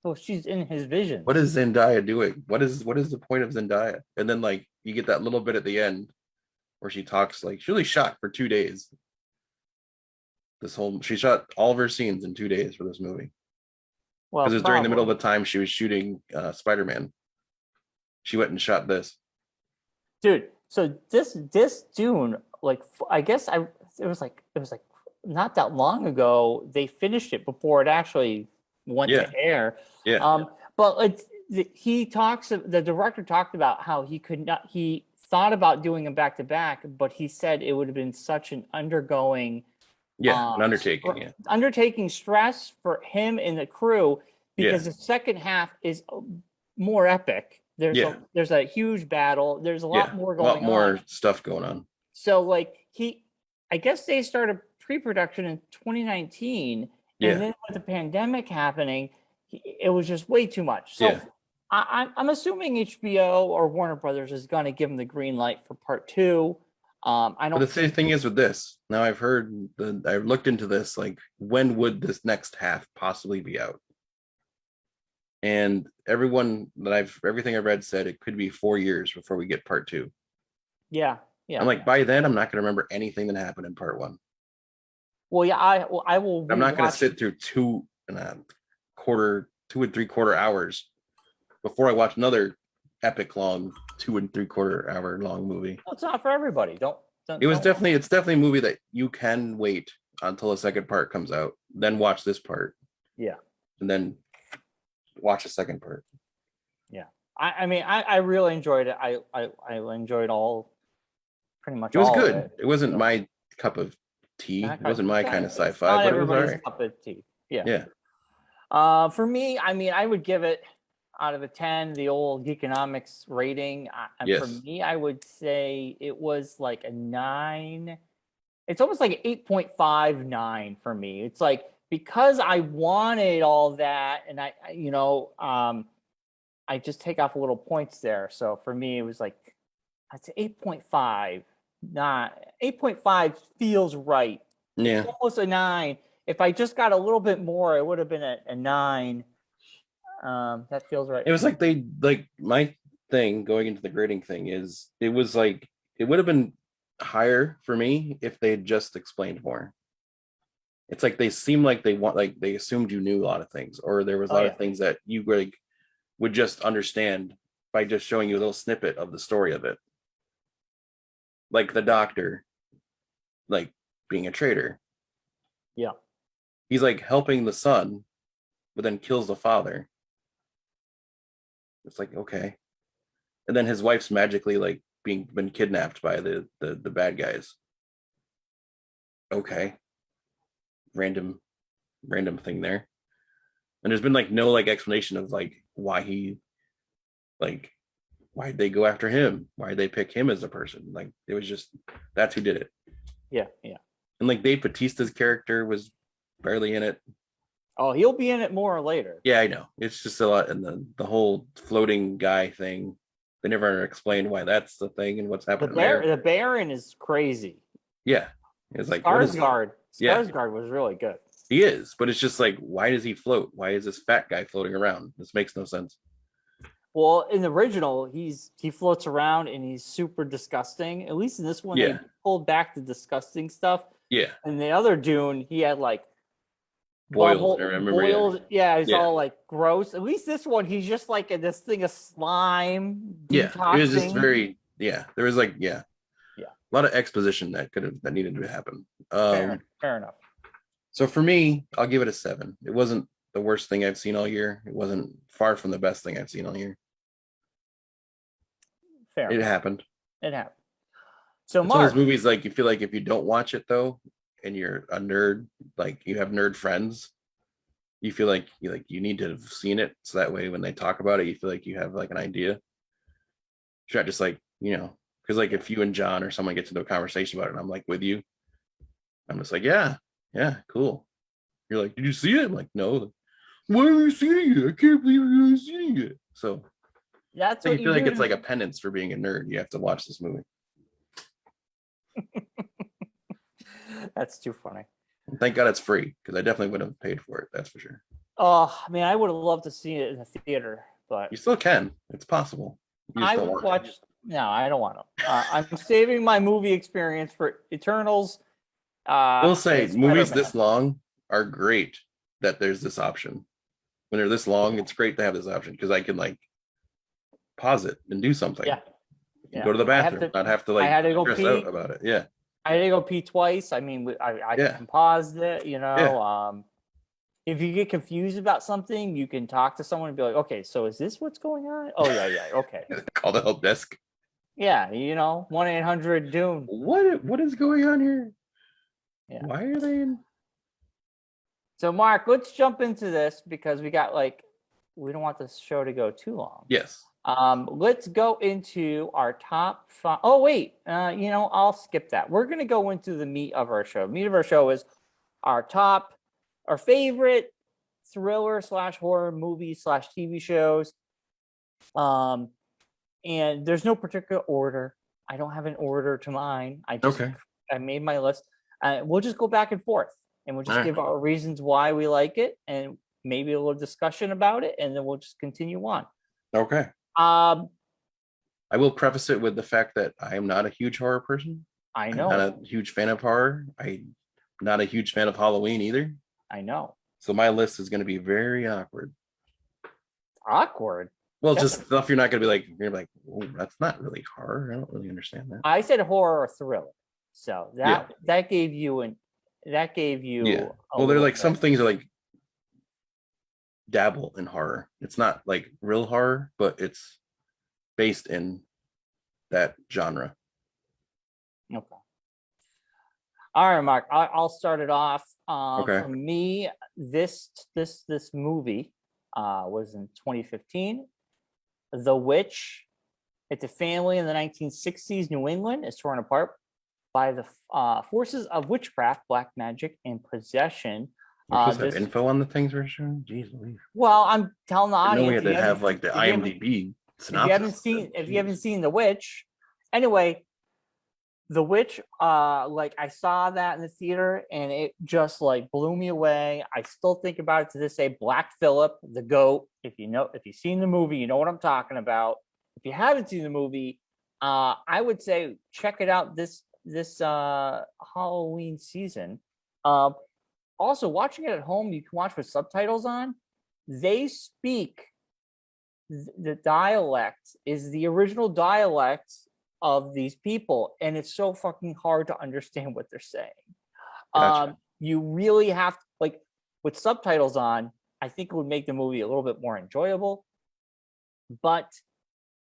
So she's in his vision. What is Zendaya doing? What is the point of Zendaya? And then like you get that little bit at the end where she talks like she really shot for 2 days. She shot all of her scenes in 2 days for this movie. Well, because it was during the middle of the time she was shooting Spider-Man. She went and shot this. Dude, so this Dune, like I guess it was like not that long ago they finished it before it actually went to air. Yeah. But the director talked about how he thought about doing them back to back, but he said it would have been such an undertaking stress for him and the crew because the second half is more epic. There's a huge battle. There's a lot more going on. A lot more stuff going on. So like I guess they started pre-production in 2019, and then with the pandemic happening, it was just way too much. So I'm assuming HBO or Warner Brothers is going to give them the green light for part 2. I don't. But the same thing is with this. Now I've looked into this. Like, when would this next half possibly be out? And everything I've read said it could be 4 years before we get part 2. Yeah. I'm like, by then I'm not going to remember anything that happened in part 1. Well, yeah, I will. I'm not going to sit through 2 and 3/4 hours before I watch another epic long 2 3/4 hour long movie. Well, it's not for everybody. It's definitely a movie that you can wait until a second part comes out, then watch this part. Yeah. And then watch the second part. Yeah. I mean, I really enjoyed it. I enjoyed pretty much. It was all good. Of it. It wasn't my cup of tea. It wasn't my kind of sci-fi, but it was all right. Cup of tea. Yeah. Yeah. For me, I mean, I would give it out of a 10, the old Geekonomics rating. Yes. For me, I would say it was like a 9. It's almost like an 8.59 for me. It's like, because I wanted all that, and I just take off a little points there. So for me, it was like, I'd say 8.5. Not 8.5 feels right. Yeah. It's almost a 9. If I just got a little bit more, it would have been a 9. That feels right. It was like my thing going into the grading thing is it was like it would have been higher for me if they had just explained more. It's like they seem like they assumed you knew a lot of things, or there was a lot of things that you would just understand by just showing you a little snippet of the story of it. Like the doctor, like being a traitor. Yeah. He's like helping the son, but then kills the father. It's like, okay. And then his wife's magically like been kidnapped by the bad guys. Okay. Random thing there. And there's been like no like explanation of like why'd they go after him? Why'd they pick him as a person? Like, it was just, that's who did it. Yeah. And like Dave Bautista's character was barely in it. Oh, he'll be in it more later. Yeah, I know. It's just a lot. And the whole floating guy thing, they never explained why that's the thing and what's happening there. The Baron is crazy. Yeah. It's like Skarsgård was really good. He is, but it's just like, why does he float? Why is this fat guy floating around? This makes no sense. Well, in the original, he floats around and he's super disgusting. At least in this one, they pulled back the disgusting stuff. Yeah. And the other Dune, he had like boils. Boils. Yeah, it's all like gross. At least this one, he's just like in this thing of slime. Detoxing. It was just very. Yeah, there was like a lot of exposition that needed to happen. Fair enough. So for me, I'll give it a 7. It wasn't the worst thing I've seen all year. It wasn't far from the best thing I've seen all year. Fair. It happened. So Mark, one of those movies, like, you feel like if you don't watch it though, and you're a nerd, like you have nerd friends, you feel like you need to have seen it, so that way when they talk about it, you feel like you have like an idea. You're not just like you know, because like if you and John or someone gets into a conversation about it and I'm like with you, I'm just like, yeah, cool. You're like, did you see it? I'm like, no. Why are you seeing it? I can't believe you're seeing it. So That's I what feel you like do. it's like a penance for being a nerd. You have to watch this movie. That's too funny. Thank God it's free because I definitely would have paid for it. That's for sure. Oh, I mean, I would have loved to see it in the theater, but You still can. It's possible. You just I don't want watched. No, I don't want to. I'm saving my movie experience for Eternals. to. We'll say And movies Spider-Man. this long are great that there's this option. When they're this long, it's great to have this option because I can like pause it and do something. Yeah. Go to the bathroom, not have to like I had to go stress pee. out about it. Yeah. I had to go pee twice. I mean, I Yeah. can pause it. You know, Yeah. if you get confused about something, you can talk to someone and be like, "Okay, so is this what's going on?" Oh yeah, okay. Call the help desk. Yeah, you know, 1-800-Dune. What is going on here? Yeah. Why are they in? So, Mark, let's jump into this because we don't want this show to go too long. Yes. Let's go into our top 5. Oh, wait, I'll skip that. We're going to go into the meat of our show. Meat of our show is our favorite thriller / horror movies / TV shows. And there's no particular order. I don't have an order to mine. I made my list. We'll just go back and forth, and we'll just give our reasons why we like it, and maybe a little discussion about it, and then we'll just continue on. Okay. I will preface it with the fact that I am not a huge horror person. I know. I'm not a huge fan of horror. I'm not a huge fan of Halloween either. I know. So my list is going to be very awkward. Awkward? Well, just stuff you're not going to be like, you're like, oh, that's not really horror. I don't really understand that. I said horror or thriller. So that gave you yeah. Well, they're like some things are like dabble in horror. It's not like real horror, but it's based in that genre. Okay. All right, Mark. I'll start it off. Okay. For me, this movie was in 2015. The Witch. It's a family in the 1960s New England is torn apart by the forces of witchcraft, black magic, and possession. We're supposed to have info on the things we're showing? Jeez Louise. Well, I'm telling the audience. I know we had to have like the IMDb synopsis. If you haven't seen The Witch, anyway, The Witch, I saw that in the theater and it just like blew me away. I still think about it to this day. Black Phillip, the goat. If you've seen the movie, you know what I'm talking about. If you haven't seen the movie, I would say check it out this Halloween season. Also, watching it at home, you can watch with subtitles on. They speak the dialect is the original dialect of these people, and it's so fucking hard to understand what they're saying. Gotcha. You really have to, with subtitles on, I think it would make the movie a little bit more enjoyable, but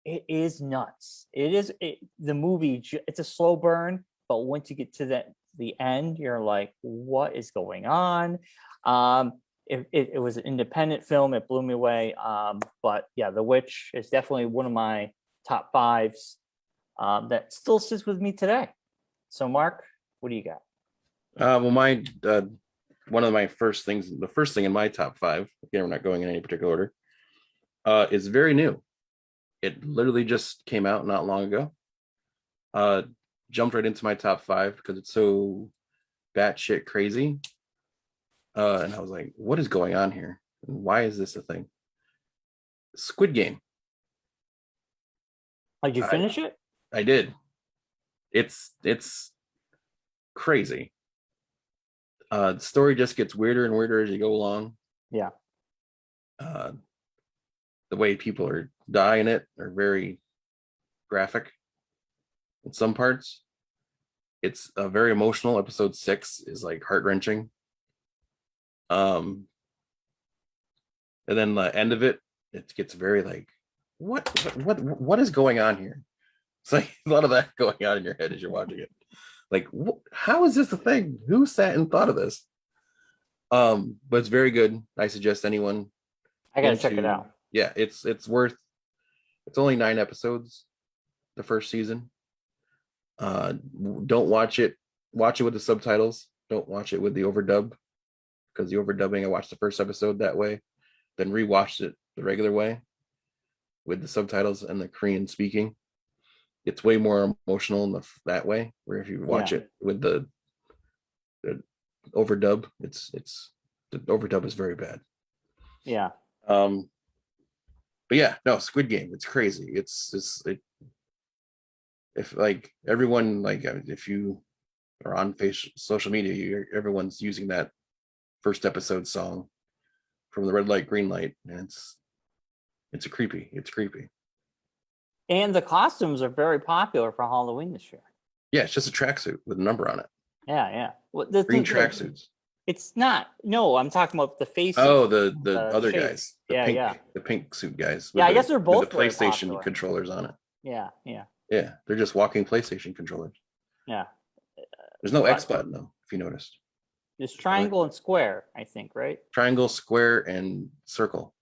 it is nuts. The movie, it's a slow burn, but once you get to the end, you're like, what is going on? It was an independent film. It blew me away. But yeah, The Witch is definitely one of my top 5s that still sits with me today. So, Mark, what do you got? Well, one of my first things, the first thing in my top 5, again, we're not going in any particular order, is very new. It literally just came out not long ago. Jumped right into my top 5 because it's so batshit crazy. And I was like, what is going on here? Why is this a thing? Squid Game. Did you finish it? I did. It's crazy. The story just gets weirder and weirder as you go along. Yeah. The way people are dying it are very graphic in some parts. It's very emotional. Episode 6 is like heart-wrenching. And then the end of it gets very like, what is going on here? It's like a lot of that going on in your head as you're watching it. Like, how is this a thing? Who sat and thought of this? But it's very good. I suggest anyone. I gotta check it out. Yeah, it's worth. It's only 9 episodes. the first season. Don't watch it. Watch it with the subtitles. Don't watch it with the overdub, because the overdubbing, I watched the first episode that way, then rewatched it the regular way with the subtitles and the Korean speaking. It's way more emotional in that way. Where if you watch it with the overdub, it's the overdub is very bad. Yeah. But yeah, no, Squid Game, it's crazy. If like everyone, like if you are on social media, everyone's using that first episode song from the red light, green light, and it's creepy. And the costumes are very popular for Halloween this year. Yeah, it's just a tracksuit with a number on it. Yeah. Well, green tracksuits. It's not. No, I'm talking about the face. Oh, the other shape. guys. The pink suit guys. Yeah, I guess they're both with the PlayStation controllers on it. Yeah. Yeah, they're just walking PlayStation controllers. Yeah. There's no X button though, if you noticed. There's triangle and square, I think, right? Triangle, square, and circle.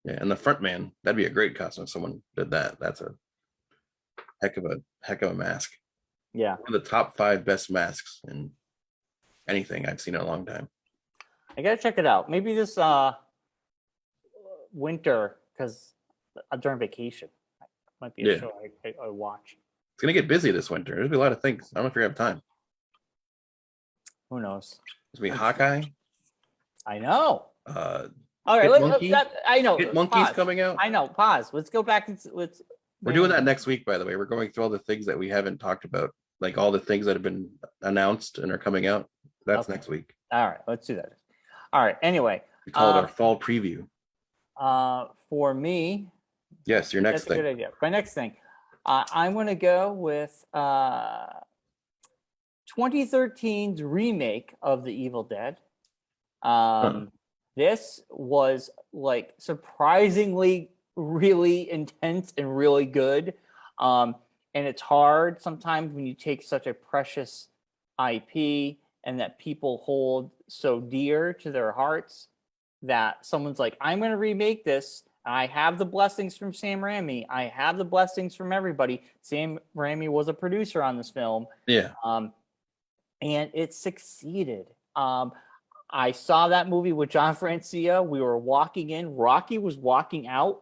Yeah, and the front man, that'd be a great costume if someone did that. That's a heck of a mask. Yeah. One of the top 5 best masks in anything I've seen in a long time. I gotta check it out. Maybe this winter, because during vacation, might be a show I watch. It's gonna get busy this winter. There's gonna be a lot of things. I don't know if you have time. Who knows? There's gonna be Hawkeye. I know. All right, I know. Hit Monkey's coming out. I know. Pause. Let's go back. We're doing that next week, by the way. We're going through all the things that we haven't talked about, like all the things that have been announced and are coming out. That's next week. All right, let's do that. All right. Anyway, we call it our fall preview. For me, yes, your next thing. That's a good idea. My next thing, I'm going to go with 2013's remake of The Evil Dead. This was like surprisingly really intense and really good. And it's hard sometimes when you take such a precious IP and that people hold so dear to their hearts, that someone's like, I'm going to remake this. I have the blessings from Sam Raimi. I have the blessings from everybody. Sam Raimi was a producer on this film. Yeah. And it succeeded. I saw that movie with John Francia. We were walking in. Rocky was walking out.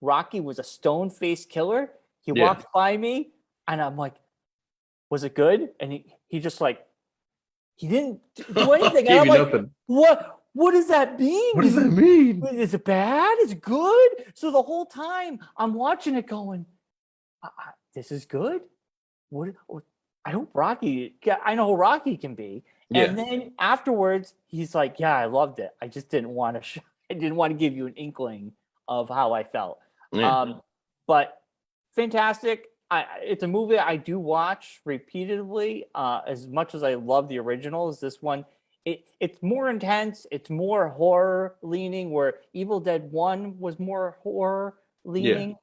Rocky was a stone-faced killer. He walked by me, and I'm like, was it good? And he just like, he didn't do anything. And I'm like, nothing. What does that mean? What does that mean? Is it bad? Is it good? So the whole time I'm watching it going, this is good. What I hope Rocky, I know who Rocky can be. And then afterwards, he's like, yeah, I loved it. I just didn't want to I didn't want to give you an inkling of how I felt. Yeah. But fantastic. It's a movie I do watch repeatedly. As much as I love the originals, this one, it's more intense. It's more horror leaning, where Evil Dead 1 was more horror leaning. Yeah.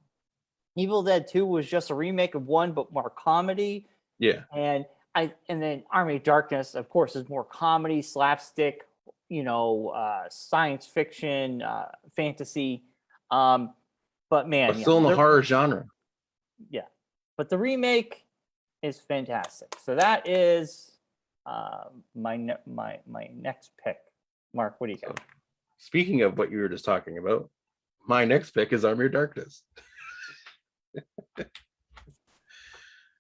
Evil Dead 2 was just a remake of 1, but more comedy. Yeah. And then Army of Darkness, of course, is more comedy, slapstick, science fiction, fantasy. But man, but still in the horror genre. Yeah. But the remake is fantastic. So that is my next pick. Mark, what do you got? So, speaking of what you were just talking about, my next pick is Army of Darkness.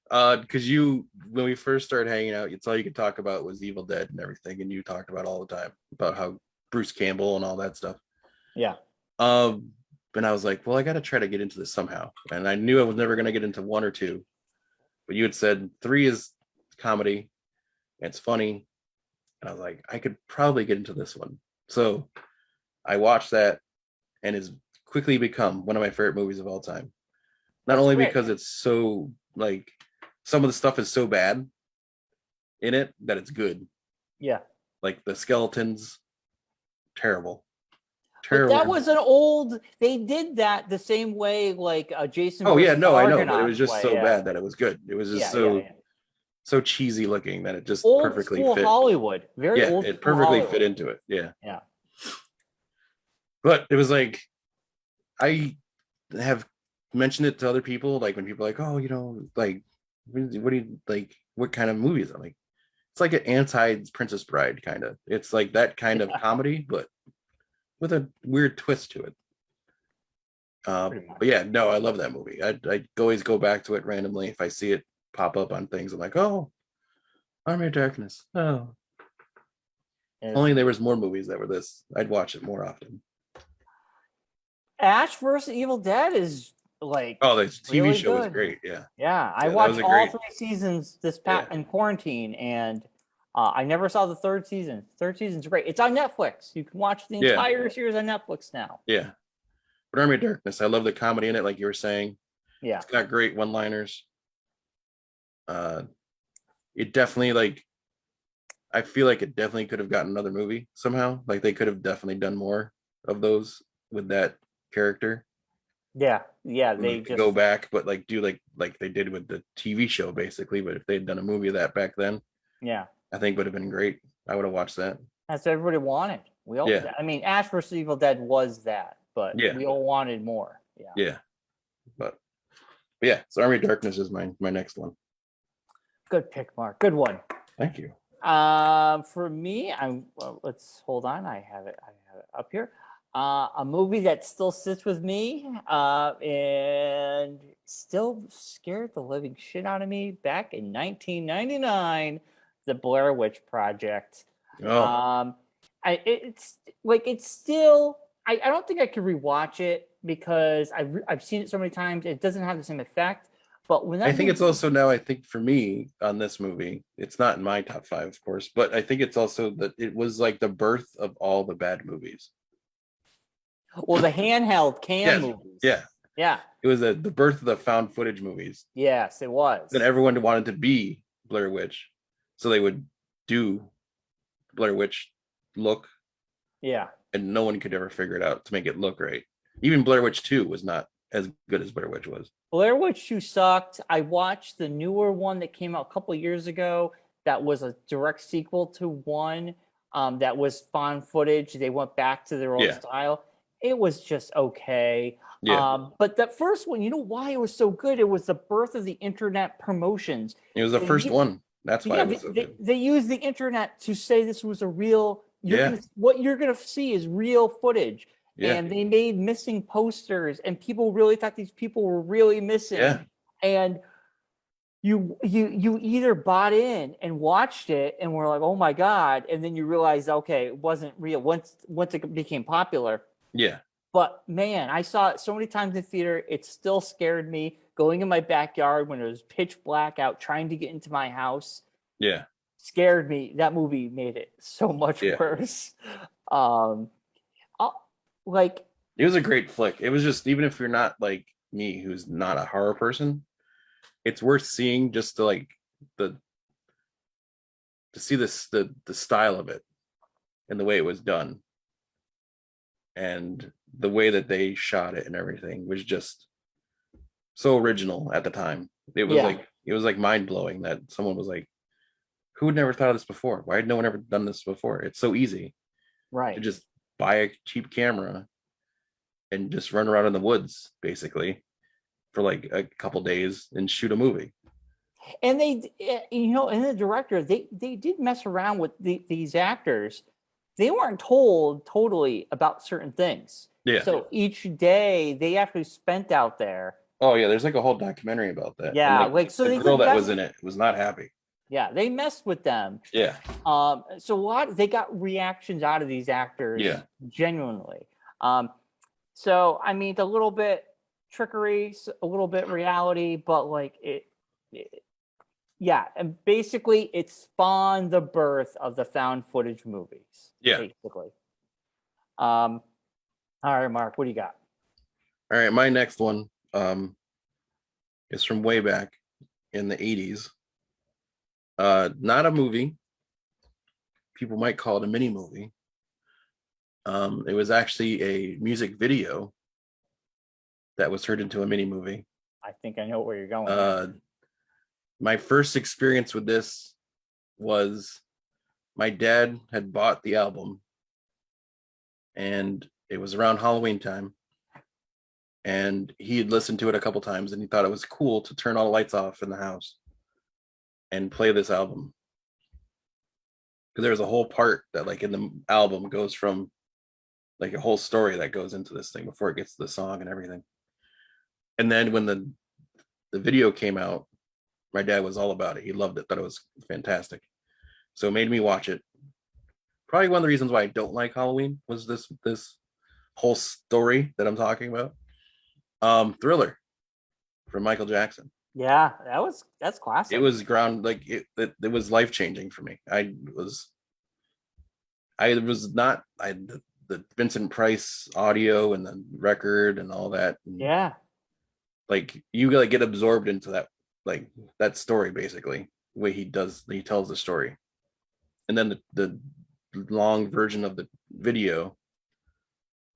Because when we first started hanging out, it's all you could talk about was Evil Dead and everything, and you talked about all the time about how Bruce Campbell and all that stuff. Yeah. And I was like, well, I got to try to get into this somehow. And I knew I was never going to get into 1 or 2. But you had said 3 is comedy, and it's funny. And I was like, I could probably get into this one. So I watched that, and it's quickly become one of my favorite movies of all time. Not only because it's so, like, some of the stuff is so bad in it that it's good. Yeah. Like the skeletons, terrible. But that was an old. They did that the same way, like Jason. Oh yeah, no, I know, but it was just so bad that it was good. It was just so cheesy looking that it just old perfectly school fit. Hollywood, very old. It perfectly Hollywood. fit into it. Yeah. Yeah. But it was like, I have mention it to other people, like when people are like, oh, like what do you like? What kind of movies? I'm like, it's like an anti-Princess Bride kind of. It's like that kind of comedy, but with a weird twist to it. But yeah, no, I love that movie. I always go back to it randomly if I see it pop up on things. I'm like, oh, Army of Darkness. Oh, only there was more movies that were this. I'd watch it more often. Ash versus Evil Dead is like the TV really show was good. great. Yeah, I watched all 3 seasons this past in quarantine, and I never saw the 3rd season. 3rd season's great. It's on Netflix. You can watch the entire series on Netflix now. Yeah, but Army of Darkness, I love the comedy in it, like you were saying. Yeah, it's got great one-liners. It definitely like. I feel like it definitely could have gotten another movie somehow. Like they could have definitely done more of those with that character. Yeah. They just go back, but like do like they did with the TV show, basically. But if they'd done a movie of that back then, yeah, I think would have been great. I would have watched that. that's what everybody wanted. We all, I mean, Ash vs. Evil Dead was that, but we all wanted more. Yeah. But yeah, so Army of Darkness is my next one. Good pick, Mark. Good one. Thank you. For me, let's hold on. I have it up here. A movie that still sits with me and still scared the living shit out of me back in 1999, The Blair Witch Project. It's still, I don't think I could rewatch it because I've seen it so many times. It doesn't have the same effect. But when I think it's also now, I think for me on this movie, it's not in my top 5, of course, but I think it's also that it was like the birth of all the bad movies. Well, the handheld cam movies. Yeah. It was the birth of the found footage movies. Yes, it was. Then everyone wanted to be Blair Witch, so they would do Blair Witch look. Yeah. And no one could ever figure it out to make it look right. Even Blair Witch 2 was not as good as Blair Witch was. Blair Witch 2 sucked. I watched the newer one that came out a couple of years ago that was a direct sequel to one that was found footage. They went back to their old style. It was just okay. But that first one, you know why it was so good? It was the birth of the internet promotions. It was the first one. That's why it was so good. They used the internet to say this was a real... what you're going to see is real footage. And they made missing posters, and people really thought these people were really missing. And you either bought in and watched it and were like, oh my God. And then you realize, okay, it wasn't real once it became popular. Yeah. But man, I saw it so many times in theater. It still scared me going in my backyard when it was pitch black out, trying to get into my house. Yeah. Scared me. That movie made it so much worse. Like, it was a great flick. It was just, even if you're not like me, who's not a horror person, it's worth seeing just to like to see this the style of it and the way it was done and the way that they shot it and everything was just so original at the time. It was like mind blowing that someone was like, who would never thought of this before? Why had no one ever done this before? It's so easy, right? To just buy a cheap camera and just run around in the woods basically for like a couple days and shoot a movie. And they, and the director, they did mess around with these actors. They weren't told totally about certain things. Yeah. So each day they actually spent out there. Oh yeah, there's like a whole documentary about that. Yeah, so the girl that was in it was not happy. Yeah, they messed with them. Yeah. So they got reactions out of these actors. Yeah. Genuinely. So I mean, it's a little bit trickery, a little bit reality, but like and basically it spawned the birth of the found footage movies. Yeah. Basically. All right, Mark, what do you got? All right, my next one is from way back in the 80s. Not a movie. People might call it a mini movie. It was actually a music video that was turned into a mini movie. I think I know where you're going. My first experience with this was my dad had bought the album and it was around Halloween time. and he had listened to it a couple times, and he thought it was cool to turn all the lights off in the house and play this album. Because there's a whole part that, like, in the album goes from like a whole story that goes into this thing before it gets to the song and everything. And then when the video came out, my dad was all about it. He loved it, thought it was fantastic. So it made me watch it. Probably one of the reasons why I don't like Halloween was this whole story that I'm talking about. Thriller from Michael Jackson. Yeah, that's classic. It was it was life changing for me. The Vincent Price audio and the record and all that. And yeah. Like you like get absorbed into that, like that story, basically the way he tells the story. And then the long version of the video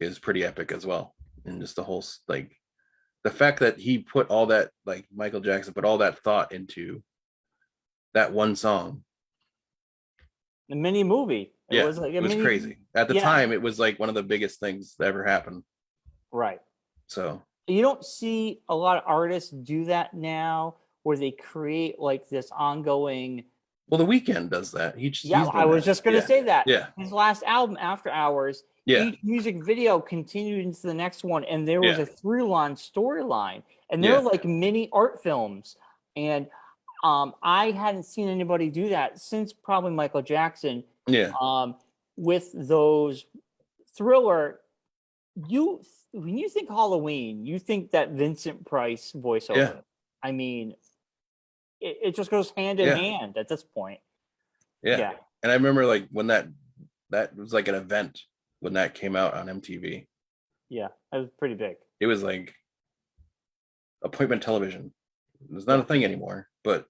is pretty epic as well. And just the whole, like, the fact that he put all that, like Michael Jackson put all that thought into that one song. The mini movie. It was crazy. At the time, it was like one of the biggest things that ever happened. Right. So you don't see a lot of artists do that now, where they create like this ongoing. Well, The Weeknd does that. I was just going to say that. Yeah. His last album, After Hours, each music video continued into the next one, and there was a through-line storyline, and they were like mini art films. And I hadn't seen anybody do that since probably Michael Jackson. Yeah. With those Thriller, when you think Halloween, you think that Vincent Price voiceover. Yeah. I mean, it just goes hand in hand at this point. Yeah. And I remember like when that was like an event when that came out on MTV. Yeah, that was pretty big. It was like appointment television. It's not a thing anymore, but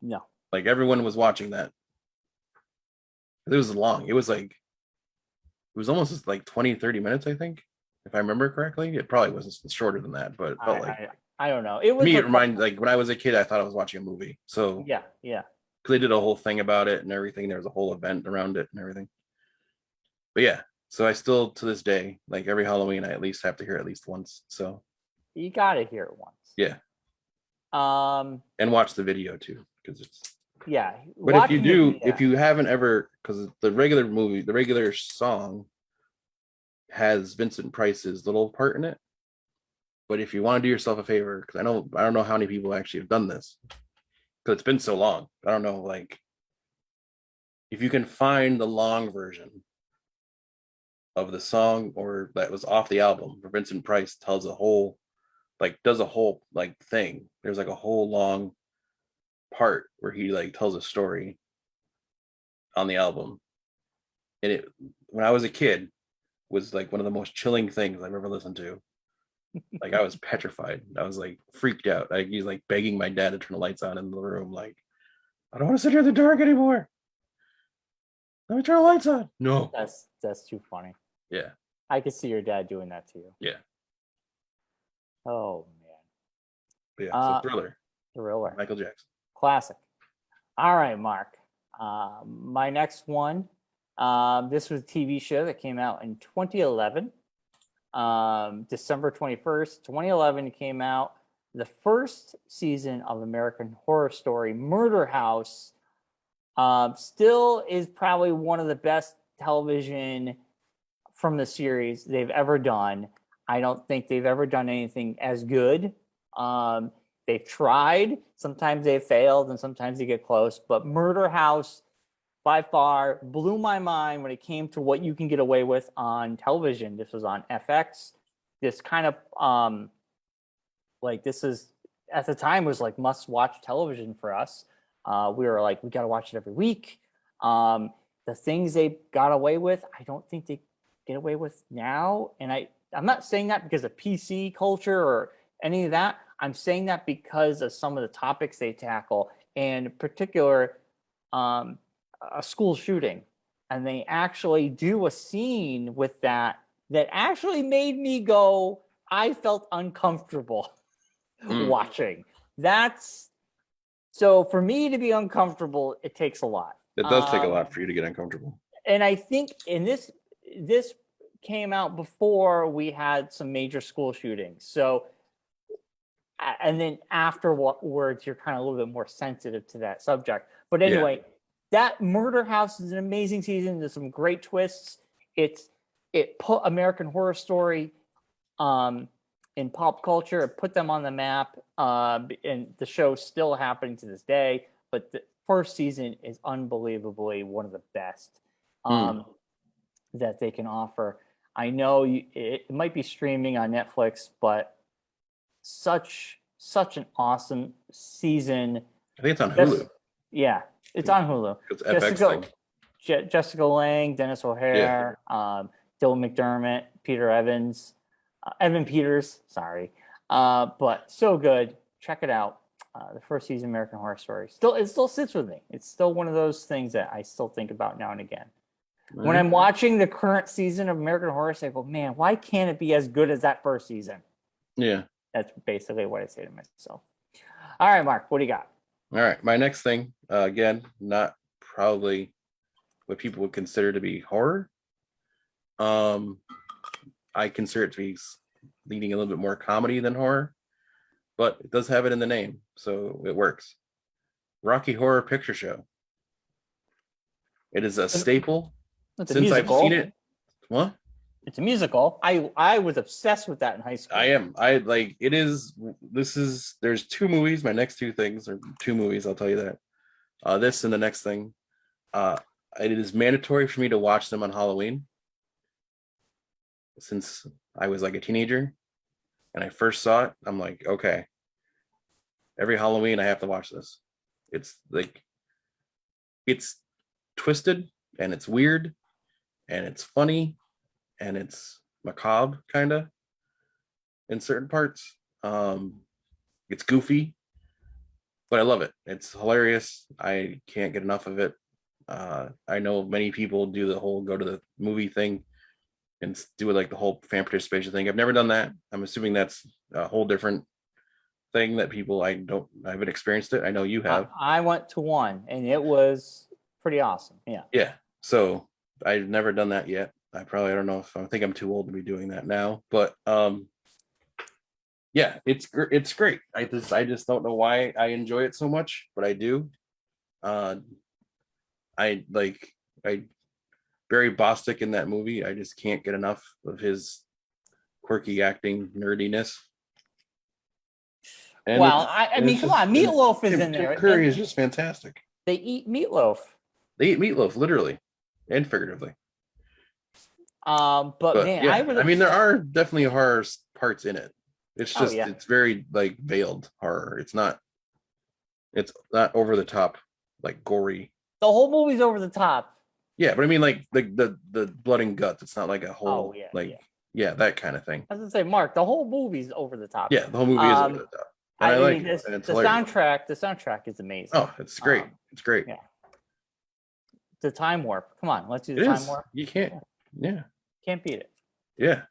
no, like everyone was watching that. It was long. It was almost like 20-30 minutes, I think, if I remember correctly. It probably was shorter than that, but it felt I don't know. It was it reminded, like, when I was a kid, I thought I was watching a movie. So yeah, because they did a whole thing about it and everything. There was a whole event around it and everything. But yeah, so I still, to this day, like every Halloween, I at least have to hear it at least once. So you gotta hear it once. Yeah. And watch the video too, because it's But if you haven't ever, because the regular song has Vincent Price's little part in it. But if you want to do yourself a favor, because I don't know how many people actually have done this, because it's been so long. I don't know, like, if you can find the long version of the song or that was off the album, where Vincent Price does a whole thing. There's like a whole long part where he like tells a story on the album, and when I was a kid was like one of the most chilling things I've ever listened to. Like I was petrified. I was like freaked out. He's like begging my dad to turn the lights on in the room. Like, I don't want to sit here in the dark anymore. Let me turn the lights on. No, that's too funny. Yeah, I could see your dad doing that to you. Yeah. Oh man. Yeah. So Thriller. Michael Jackson. Classic. All right, Mark. My next one. This was a TV show that came out in 2011. December 21st, 2011 came out. The first season of American Horror Story, Murder House, still is probably one of the best television from the series they've ever done. I don't think they've ever done anything as good. They've tried. Sometimes they've failed, and sometimes they get close. But Murder House, by far, blew my mind when it came to what you can get away with on television. This was on FX. This kind of, this is, at the time, was like must-watch television for us. We were like, we got to watch it every week. The things they got away with, I don't think they get away with now. And I'm not saying that because of PC culture or any of that. I'm saying that because of some of the topics they tackle, and in particular, a school shooting. And they actually do a scene with that actually made me go, I felt uncomfortable watching. So for me to be uncomfortable, it takes a lot. It does take a lot for you to get uncomfortable. And I think in this came out before we had some major school shootings. So, and then afterwards, you're kind of a little bit more sensitive to that subject. But anyway, that Murder House is an amazing season. There's some great twists. It put American Horror Story in pop culture. It put them on the map. And the show's still happening to this day. But the first season is unbelievably one of the best that they can offer. I know it might be streaming on Netflix, but such an awesome season. I think it's on Hulu. Yeah, it's on Hulu. It's FX thing. Jessica Lange, Dennis O'Hare, Dylan McDermott, Peter Evans, Evan Peters. Sorry, but so good. Check it out. The first season, American Horror Story. It still sits with me. It's still one of those things that I still think about now and again. When I'm watching the current season of American Horror Story, I go, man, why can't it be as good as that first season? Yeah. That's basically what I say to myself. All right, Mark, what do you got? All right. My next thing, again, not probably what people would consider to be horror. I consider it to be leaning a little bit more comedy than horror, but it does have it in the name, so it works. Rocky Horror Picture Show. It is a staple since I've seen it. What? It's a musical. I was obsessed with that in high school. There's two movies. My next two things are two movies, I'll tell you that. This and the next thing. It is mandatory for me to watch them on Halloween. Since I was like a teenager and I first saw it, I'm like, okay, every Halloween I have to watch this. It's like, it's twisted and it's weird and it's funny and it's macabre kind of in certain parts. It's goofy, but I love it. It's hilarious. I can't get enough of it. I know many people do the whole go to the movie thing and do like the whole fan participation thing. I've never done that. I'm assuming that's a whole different thing that people I haven't experienced it. I know you have. I went to one and it was pretty awesome. Yeah. Yeah. So I've never done that yet. I don't know if I think I'm too old to be doing that now, but yeah, it's great. I just don't know why I enjoy it so much, but I do. Barry Bostwick in that movie, I just can't get enough of his quirky acting nerdiness. And I mean, come on, Meatloaf is in there. Tim Curry is just fantastic. They eat meatloaf. They eat meatloaf, literally and figuratively. But man, yeah, I mean, there are definitely horror parts in it. It's just it's very like veiled horror. It's not over the top, like gory. The whole movie's over the top. Yeah, but I mean, like the blood and guts. It's not like a whole that kind of thing. I was gonna say, Mark, the whole movie's over the top. Yeah, the whole movie is over the top. And I like it. And it's hilarious. The soundtrack is amazing. Oh, it's great. It's great. Yeah. The time warp. Come on, let's do the time warp. You can't. Yeah. Can't beat it. Yeah.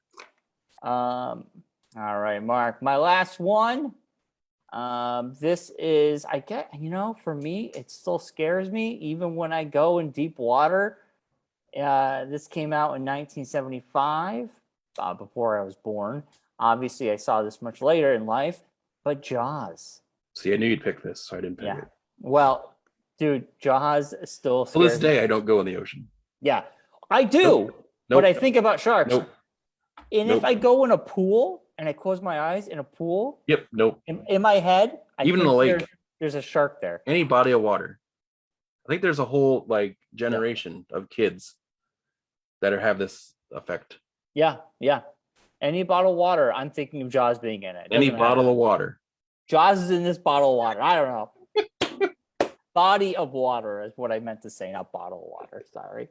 All right, Mark. My last one. This is, for me, it still scares me even when I go in deep water. This came out in 1975, before I was born. Obviously, I saw this much later in life, but Jaws. See, I knew you'd pick this, so I didn't pick it. Well, dude, Jaws still scares me. To this day, I don't go in the ocean. Yeah, I do, but I think about sharks. And if I go in a pool and I close my eyes in a pool, in my head, even in a lake, there's a shark there. Any body of water. I think there's a whole generation of kids that have this effect. Yeah. Any bottle of water, I'm thinking of Jaws being in it. Any bottle of water. Jaws is in this bottle of water. I don't know. Body of water is what I meant to say, not bottle of water. Sorry.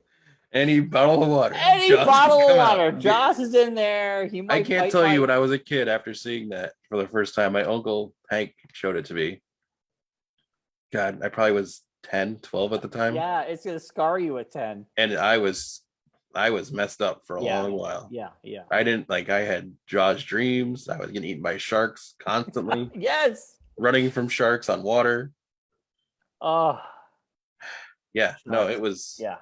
Any bottle of water. Bottle of water. Joss is in there. I can't tell you when I was a kid after seeing that for the first time. My uncle Hank showed it to me. God, I probably was 10, 12 at the time. Yeah, it's going to scar you at 10. And I was messed up for a long while. Yeah. I had Jaws dreams. I was getting eaten by sharks constantly. Yes. Running from sharks on water. Oh. Yeah, no, it was. Yeah.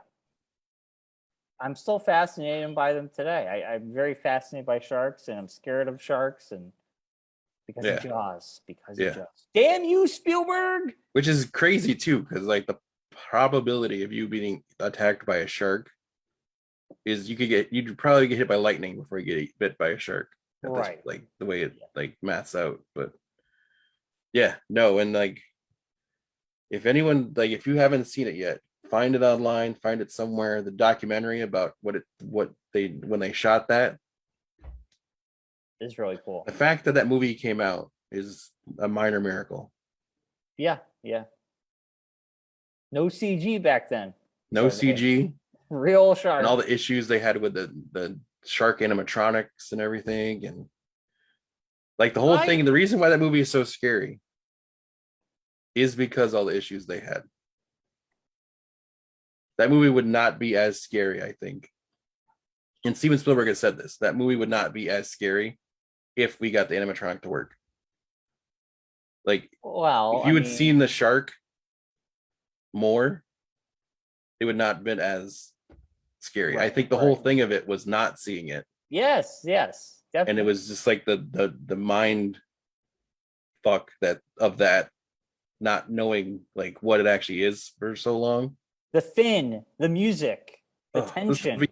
I'm still fascinated by them today. I'm very fascinated by sharks, and I'm scared of sharks, and because of Jaws. Because of Jaws. Damn you, Spielberg! Which is crazy too, because like the probability of you being attacked by a shark is you'd probably get hit by lightning before you get bit by a shark. Right. This, like the way it like maths out, but yeah, no, and like if anyone like if you haven't seen it yet, find it online, find it somewhere. The documentary about when they shot that is really cool. The fact that movie came out is a minor miracle. Yeah. No CG back then. No CG. Real shark. And all the issues they had with the shark animatronics and everything, and like the whole thing. The reason why that movie is so scary is because all the issues they had. That movie would not be as scary, I think. And Steven Spielberg has said this. That movie would not be as scary if we got the animatronic to work. Like, if you had seen the shark more, it would not have been as scary. I think the whole thing of it was not seeing it. Yes, definitely. And it was just like the mind fuck that not knowing like what it actually is for so long. The fin, the music, the tension.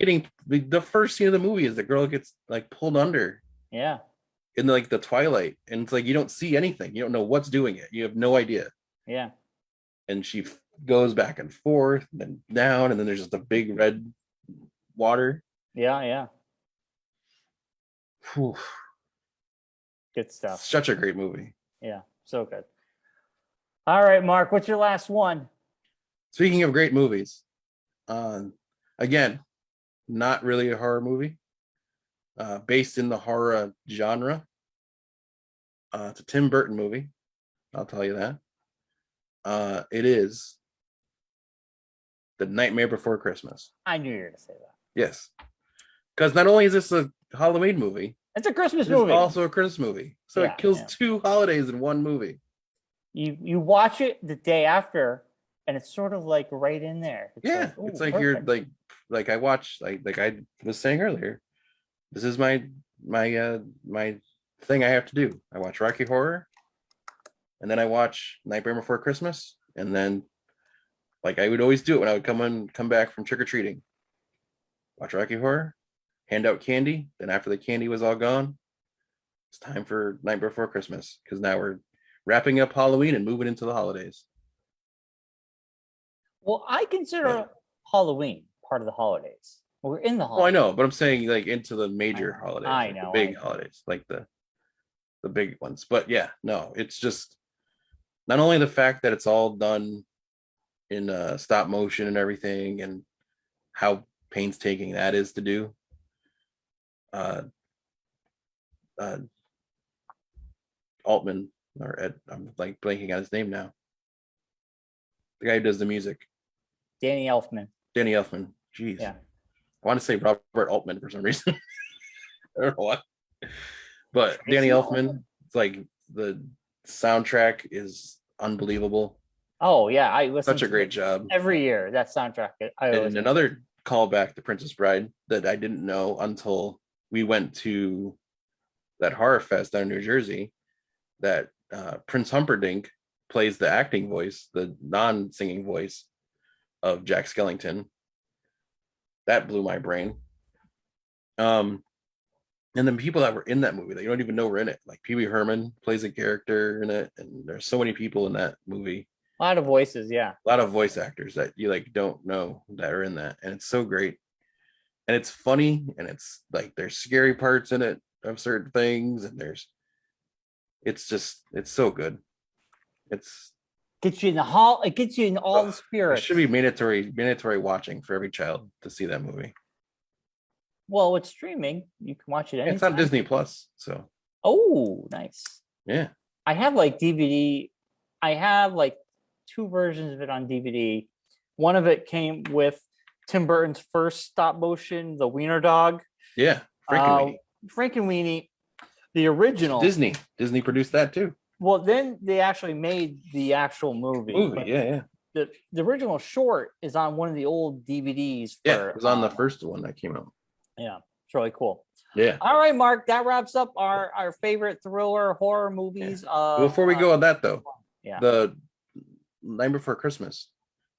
The first scene of the movie is the girl gets like pulled under. Yeah. In like the twilight, and it's like you don't see anything. You don't know what's doing it. You have no idea. Yeah. And she goes back and forth, and then down, and then there's just a big red water. Yeah. Whew. Good stuff. Such a great movie. Yeah, so good. All right, Mark, what's your last one? Speaking of great movies, again, not really a horror movie. Based in the horror genre. It's a Tim Burton movie. I'll tell you that. It is The Nightmare Before Christmas. I knew you were going to say that. Yes. Because not only is this a Halloween movie, it's a Christmas movie. It's also a Christmas movie. So it kills two holidays in one movie. You watch it the day after, and it's sort of like right in there. It's like you're like I watched like I was saying earlier. This is my thing I have to do. I watch Rocky Horror, and then I watch Nightmare Before Christmas, and then like I would always do it when I would come back from trick or treating. Watch Rocky Horror, hand out candy. Then after the candy was all gone, it's time for Nightmare Before Christmas, because now we're wrapping up Halloween and moving into the holidays. Well, I consider Halloween part of the holidays. We're in the holidays. Oh, I know, but I'm saying like into the major holidays. I know. The big holidays, like the big ones. But yeah, no, it's just not only the fact that it's all done in stop motion and everything, and how painstaking that is to do. Altman, or Ed, I'm like blanking on his name now. The guy who does the music. Danny Elfman. Jeez. Yeah. I want to say Robert Altman for some reason. I don't know why. But Danny Elfman, it's like the soundtrack is unbelievable. Oh yeah, I listen. Such a great job every year. That soundtrack. And another callback to Princess Bride that I didn't know until we went to that horror fest down in New Jersey. That Prince Humperdinck plays the acting voice, the non-singing voice of Jack Skellington. That blew my brain. And then people that were in that movie that you don't even know were in it. Like Pee Wee Herman plays a character in it, and there's so many people in that movie. A lot of voices, yeah. A lot of voice actors that you like don't know that are in that, and it's so great. And it's funny, and it's like there's scary parts in it of certain things, and it's so good. It's gets you in the hall. It gets you in all the spirits. It should be mandatory watching for every child to see that movie. Well, it's streaming. You can watch it anytime. It's on Disney Plus, so. Oh, nice. Yeah. I have like DVD. I have like 2 versions of it on DVD. One of it came with Tim Burton's first stop motion, the Wiener Dog. Yeah, Frankenweenie, the original. Disney produced that too. Well, then they actually made the actual movie. Yeah. the original short is on one of the old DVDs. It was on the first one that came out. Yeah, it's really cool. Yeah. All right, Mark, that wraps up our favorite thriller horror movies. Before we go on that though, the Nightmare Before Christmas.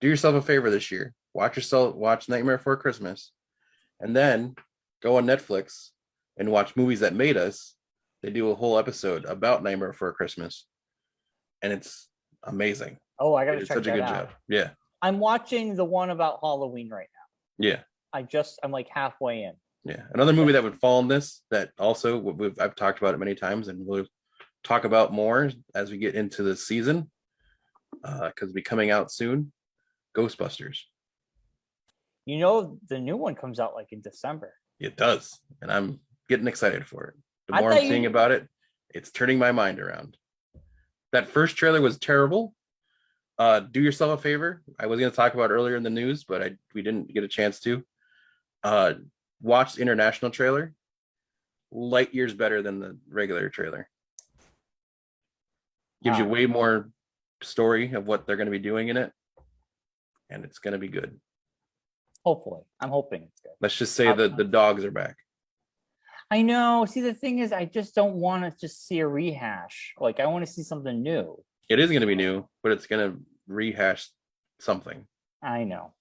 Do yourself a favor this year. Watch Nightmare Before Christmas, and then go on Netflix and watch Movies That Made Us. They do a whole episode about Nightmare Before Christmas, and it's amazing. Oh, I gotta check such a good job. Yeah. I'm watching the one about Halloween right now. Yeah. I'm like halfway in. Yeah. Another movie that would fall in this that also I've talked about it many times, and we'll talk about more as we get into the season because it'll be coming out soon. Ghostbusters. You know, the new one comes out like in December. It does, and I'm getting excited for it. The more I'm seeing about it, it's turning my mind around. That first trailer was terrible. Do yourself a favor. I was going to talk about it earlier in the news, but we didn't get a chance to. Watch the international trailer. Light years better than the regular trailer. Gives you way more story of what they're going to be doing in it, and it's going to be good. Hopefully. I'm hoping it's good. Let's just say the dogs are back. I know. See, the thing is, I just don't want to just see a rehash. Like, I want to see something new. It is going to be new, but it's going to rehash something. I know.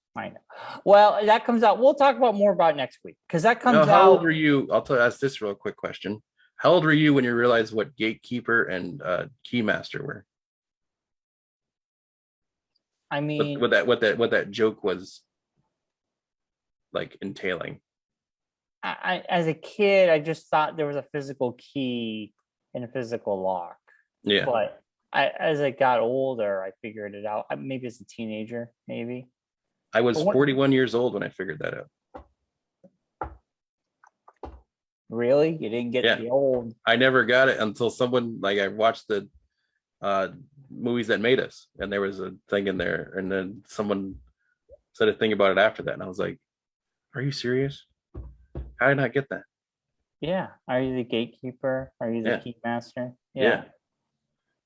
Well, that comes out. We'll talk about more about next week because that comes out. How old were you? Ask this real quick question. How old were you when you realized what Gatekeeper and Keymaster were? I mean, what that joke was like entailing. I as a kid, I just thought there was a physical key and a physical lock. Yeah. But as I got older, I figured it out. Maybe as a teenager, maybe. I was 41 years old when I figured that out. Really? You didn't get the old? I never got it until someone, like, I watched the Movies That Made Us, and there was a thing in there, and then someone said a thing about it after that, and I was like, are you serious? How did I not get that? Yeah. Are you the gatekeeper? Are you the keymaster? Yeah.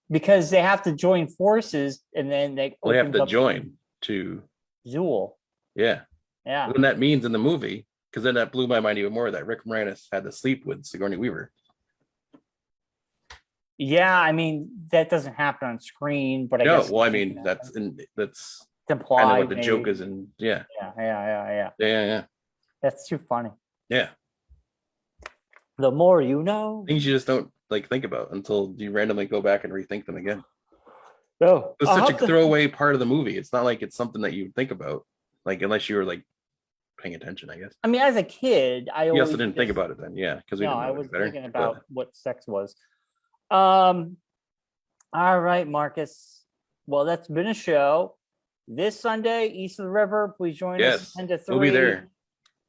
Because they have to join forces, and then they have to join to Zool. Yeah. Yeah. When that means in the movie, because then that blew my mind even more that Rick Moranis had to sleep with Sigourney Weaver. Yeah, I mean that doesn't happen on screen, but that's implied. Kind of what the joke is, and yeah. That's too funny. Yeah. The more you know. Things you just don't think about until you randomly go back and rethink them again. No, it's such a throwaway part of the movie. It's not like it's something that you think about, unless you were paying attention, I guess. I mean, as a kid, I also didn't think about it then, because I was thinking about what sex was. All right, Marcus. Well, that's been a show. This Sunday, East of the River. Please join us 10 to 3. We'll be there.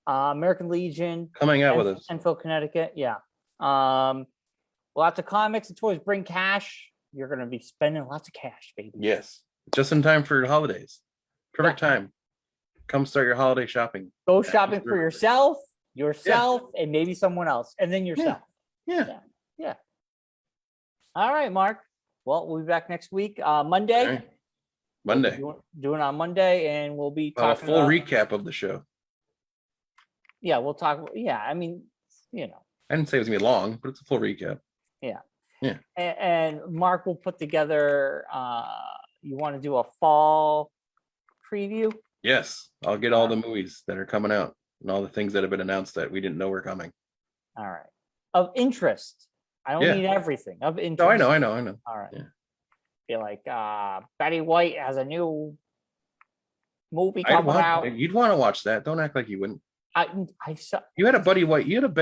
American Legion coming out with us. Enfield, Connecticut. Yeah. Lots of comics and toys. Bring cash. You're going to be spending lots of cash, baby. Yes. Just in time for holidays. Perfect time. Come start your holiday shopping. Go shopping for yourself, and maybe someone else, and then yourself. Yeah. All right, Mark. Well, we'll be back next week, Monday. Right. Monday. Doing on Monday, and we'll be talking a full recap of the show. Yeah, we'll talk. Yeah, I mean, I didn't say it was gonna be long, but it's a full recap. Yeah. Yeah. And Mark will put together. You want to do a fall preview? Yes, I'll get all the movies that are coming out and all the things that have been announced that we didn't know were coming. All right. Of interest. I don't need everything. Of interest. No, I know. All right. Yeah. Be like, Betty White has a new movie coming out. You'd want to watch that. Don't act like you wouldn't. I saw. You had a Betty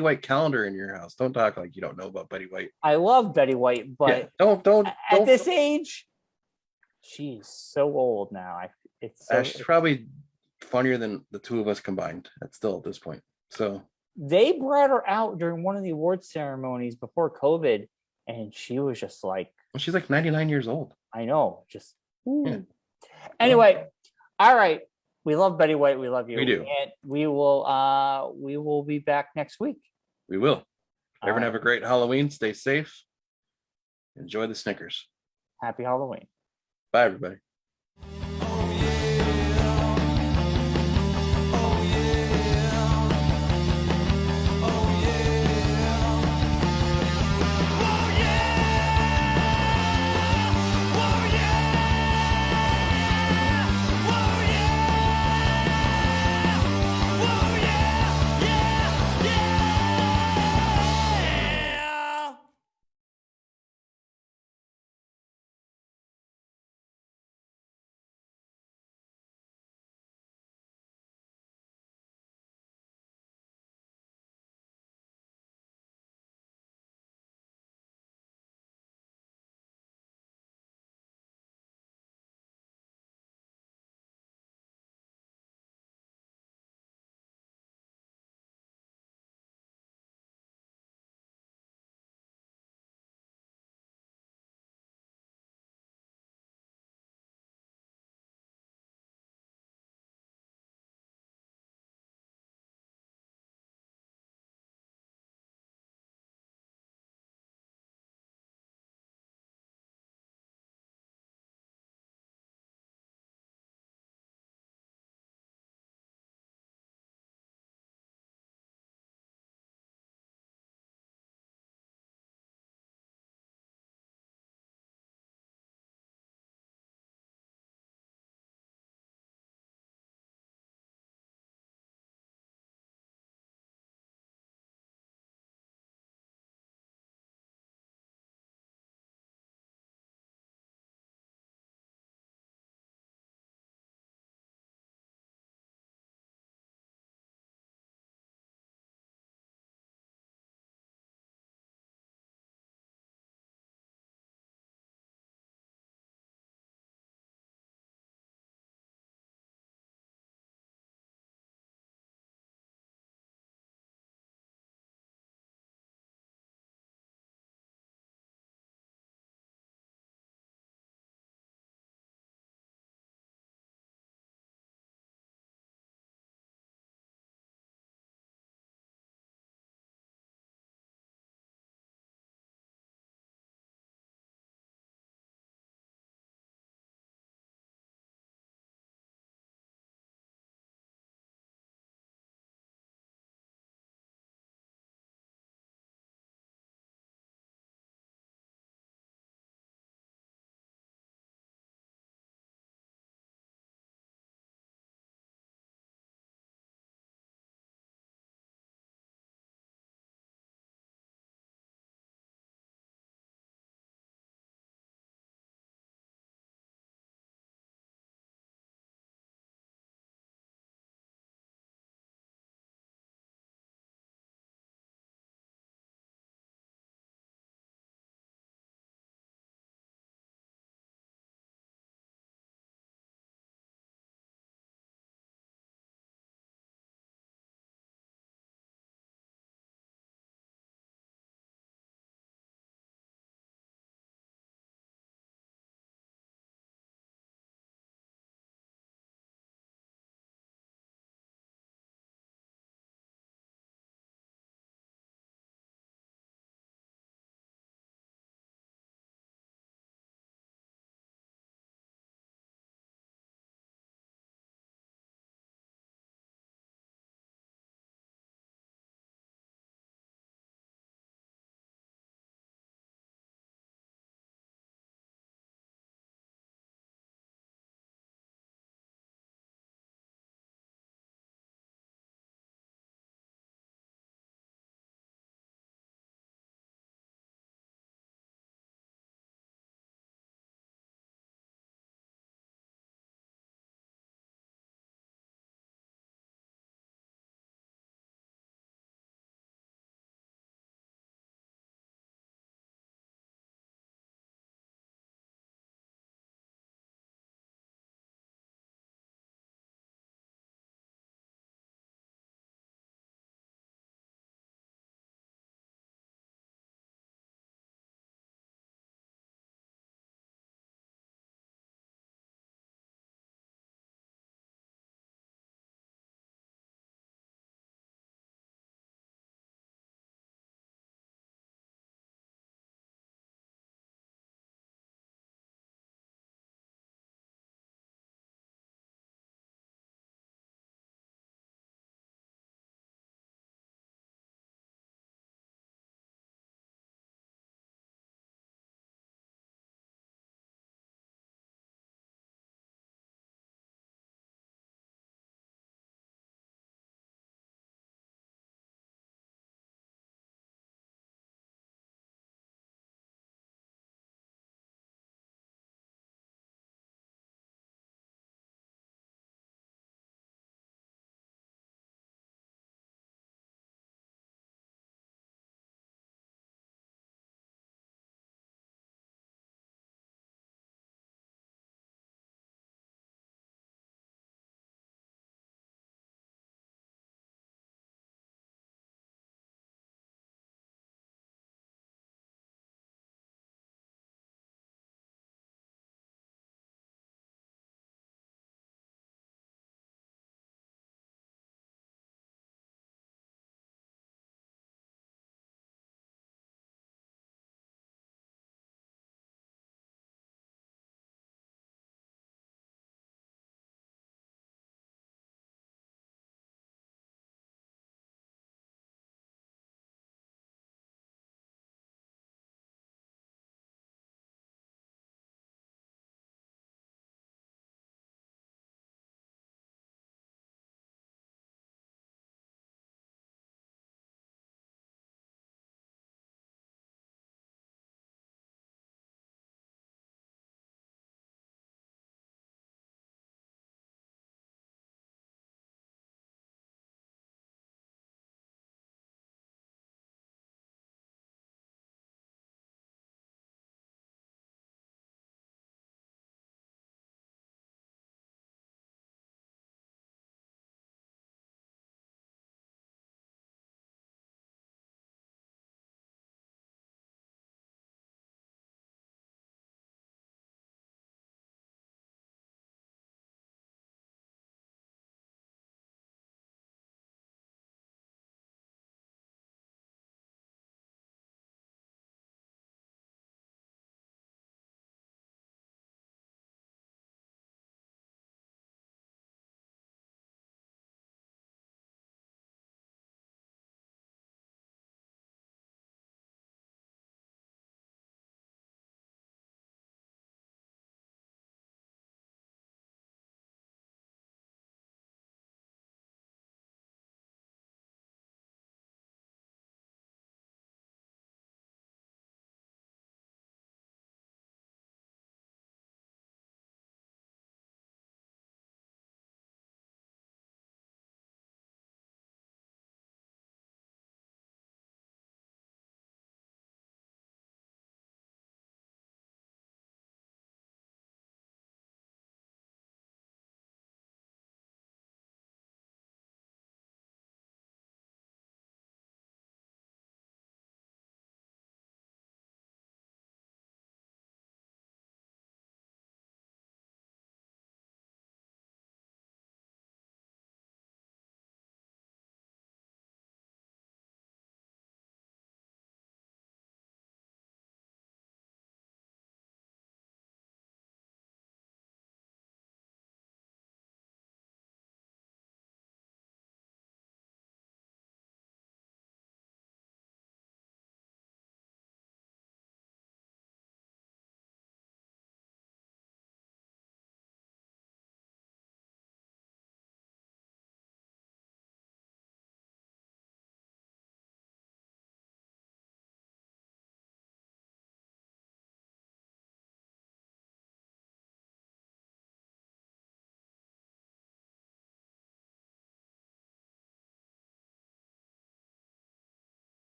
White calendar in your house. Don't talk like you don't know about Betty White. I love Betty White, but don't. At this age, she's so old now. She's probably funnier than the two of us combined. That's still at this point. So they brought her out during one of the award ceremonies before COVID, and she was just like, well, she's like 99 years old. I know. Just anyway. All right. We love Betty White. We love you. We do. And we will be back next week. We will. Everyone have a great Halloween. Stay safe. Enjoy the Snickers. Happy Halloween. Bye, everybody.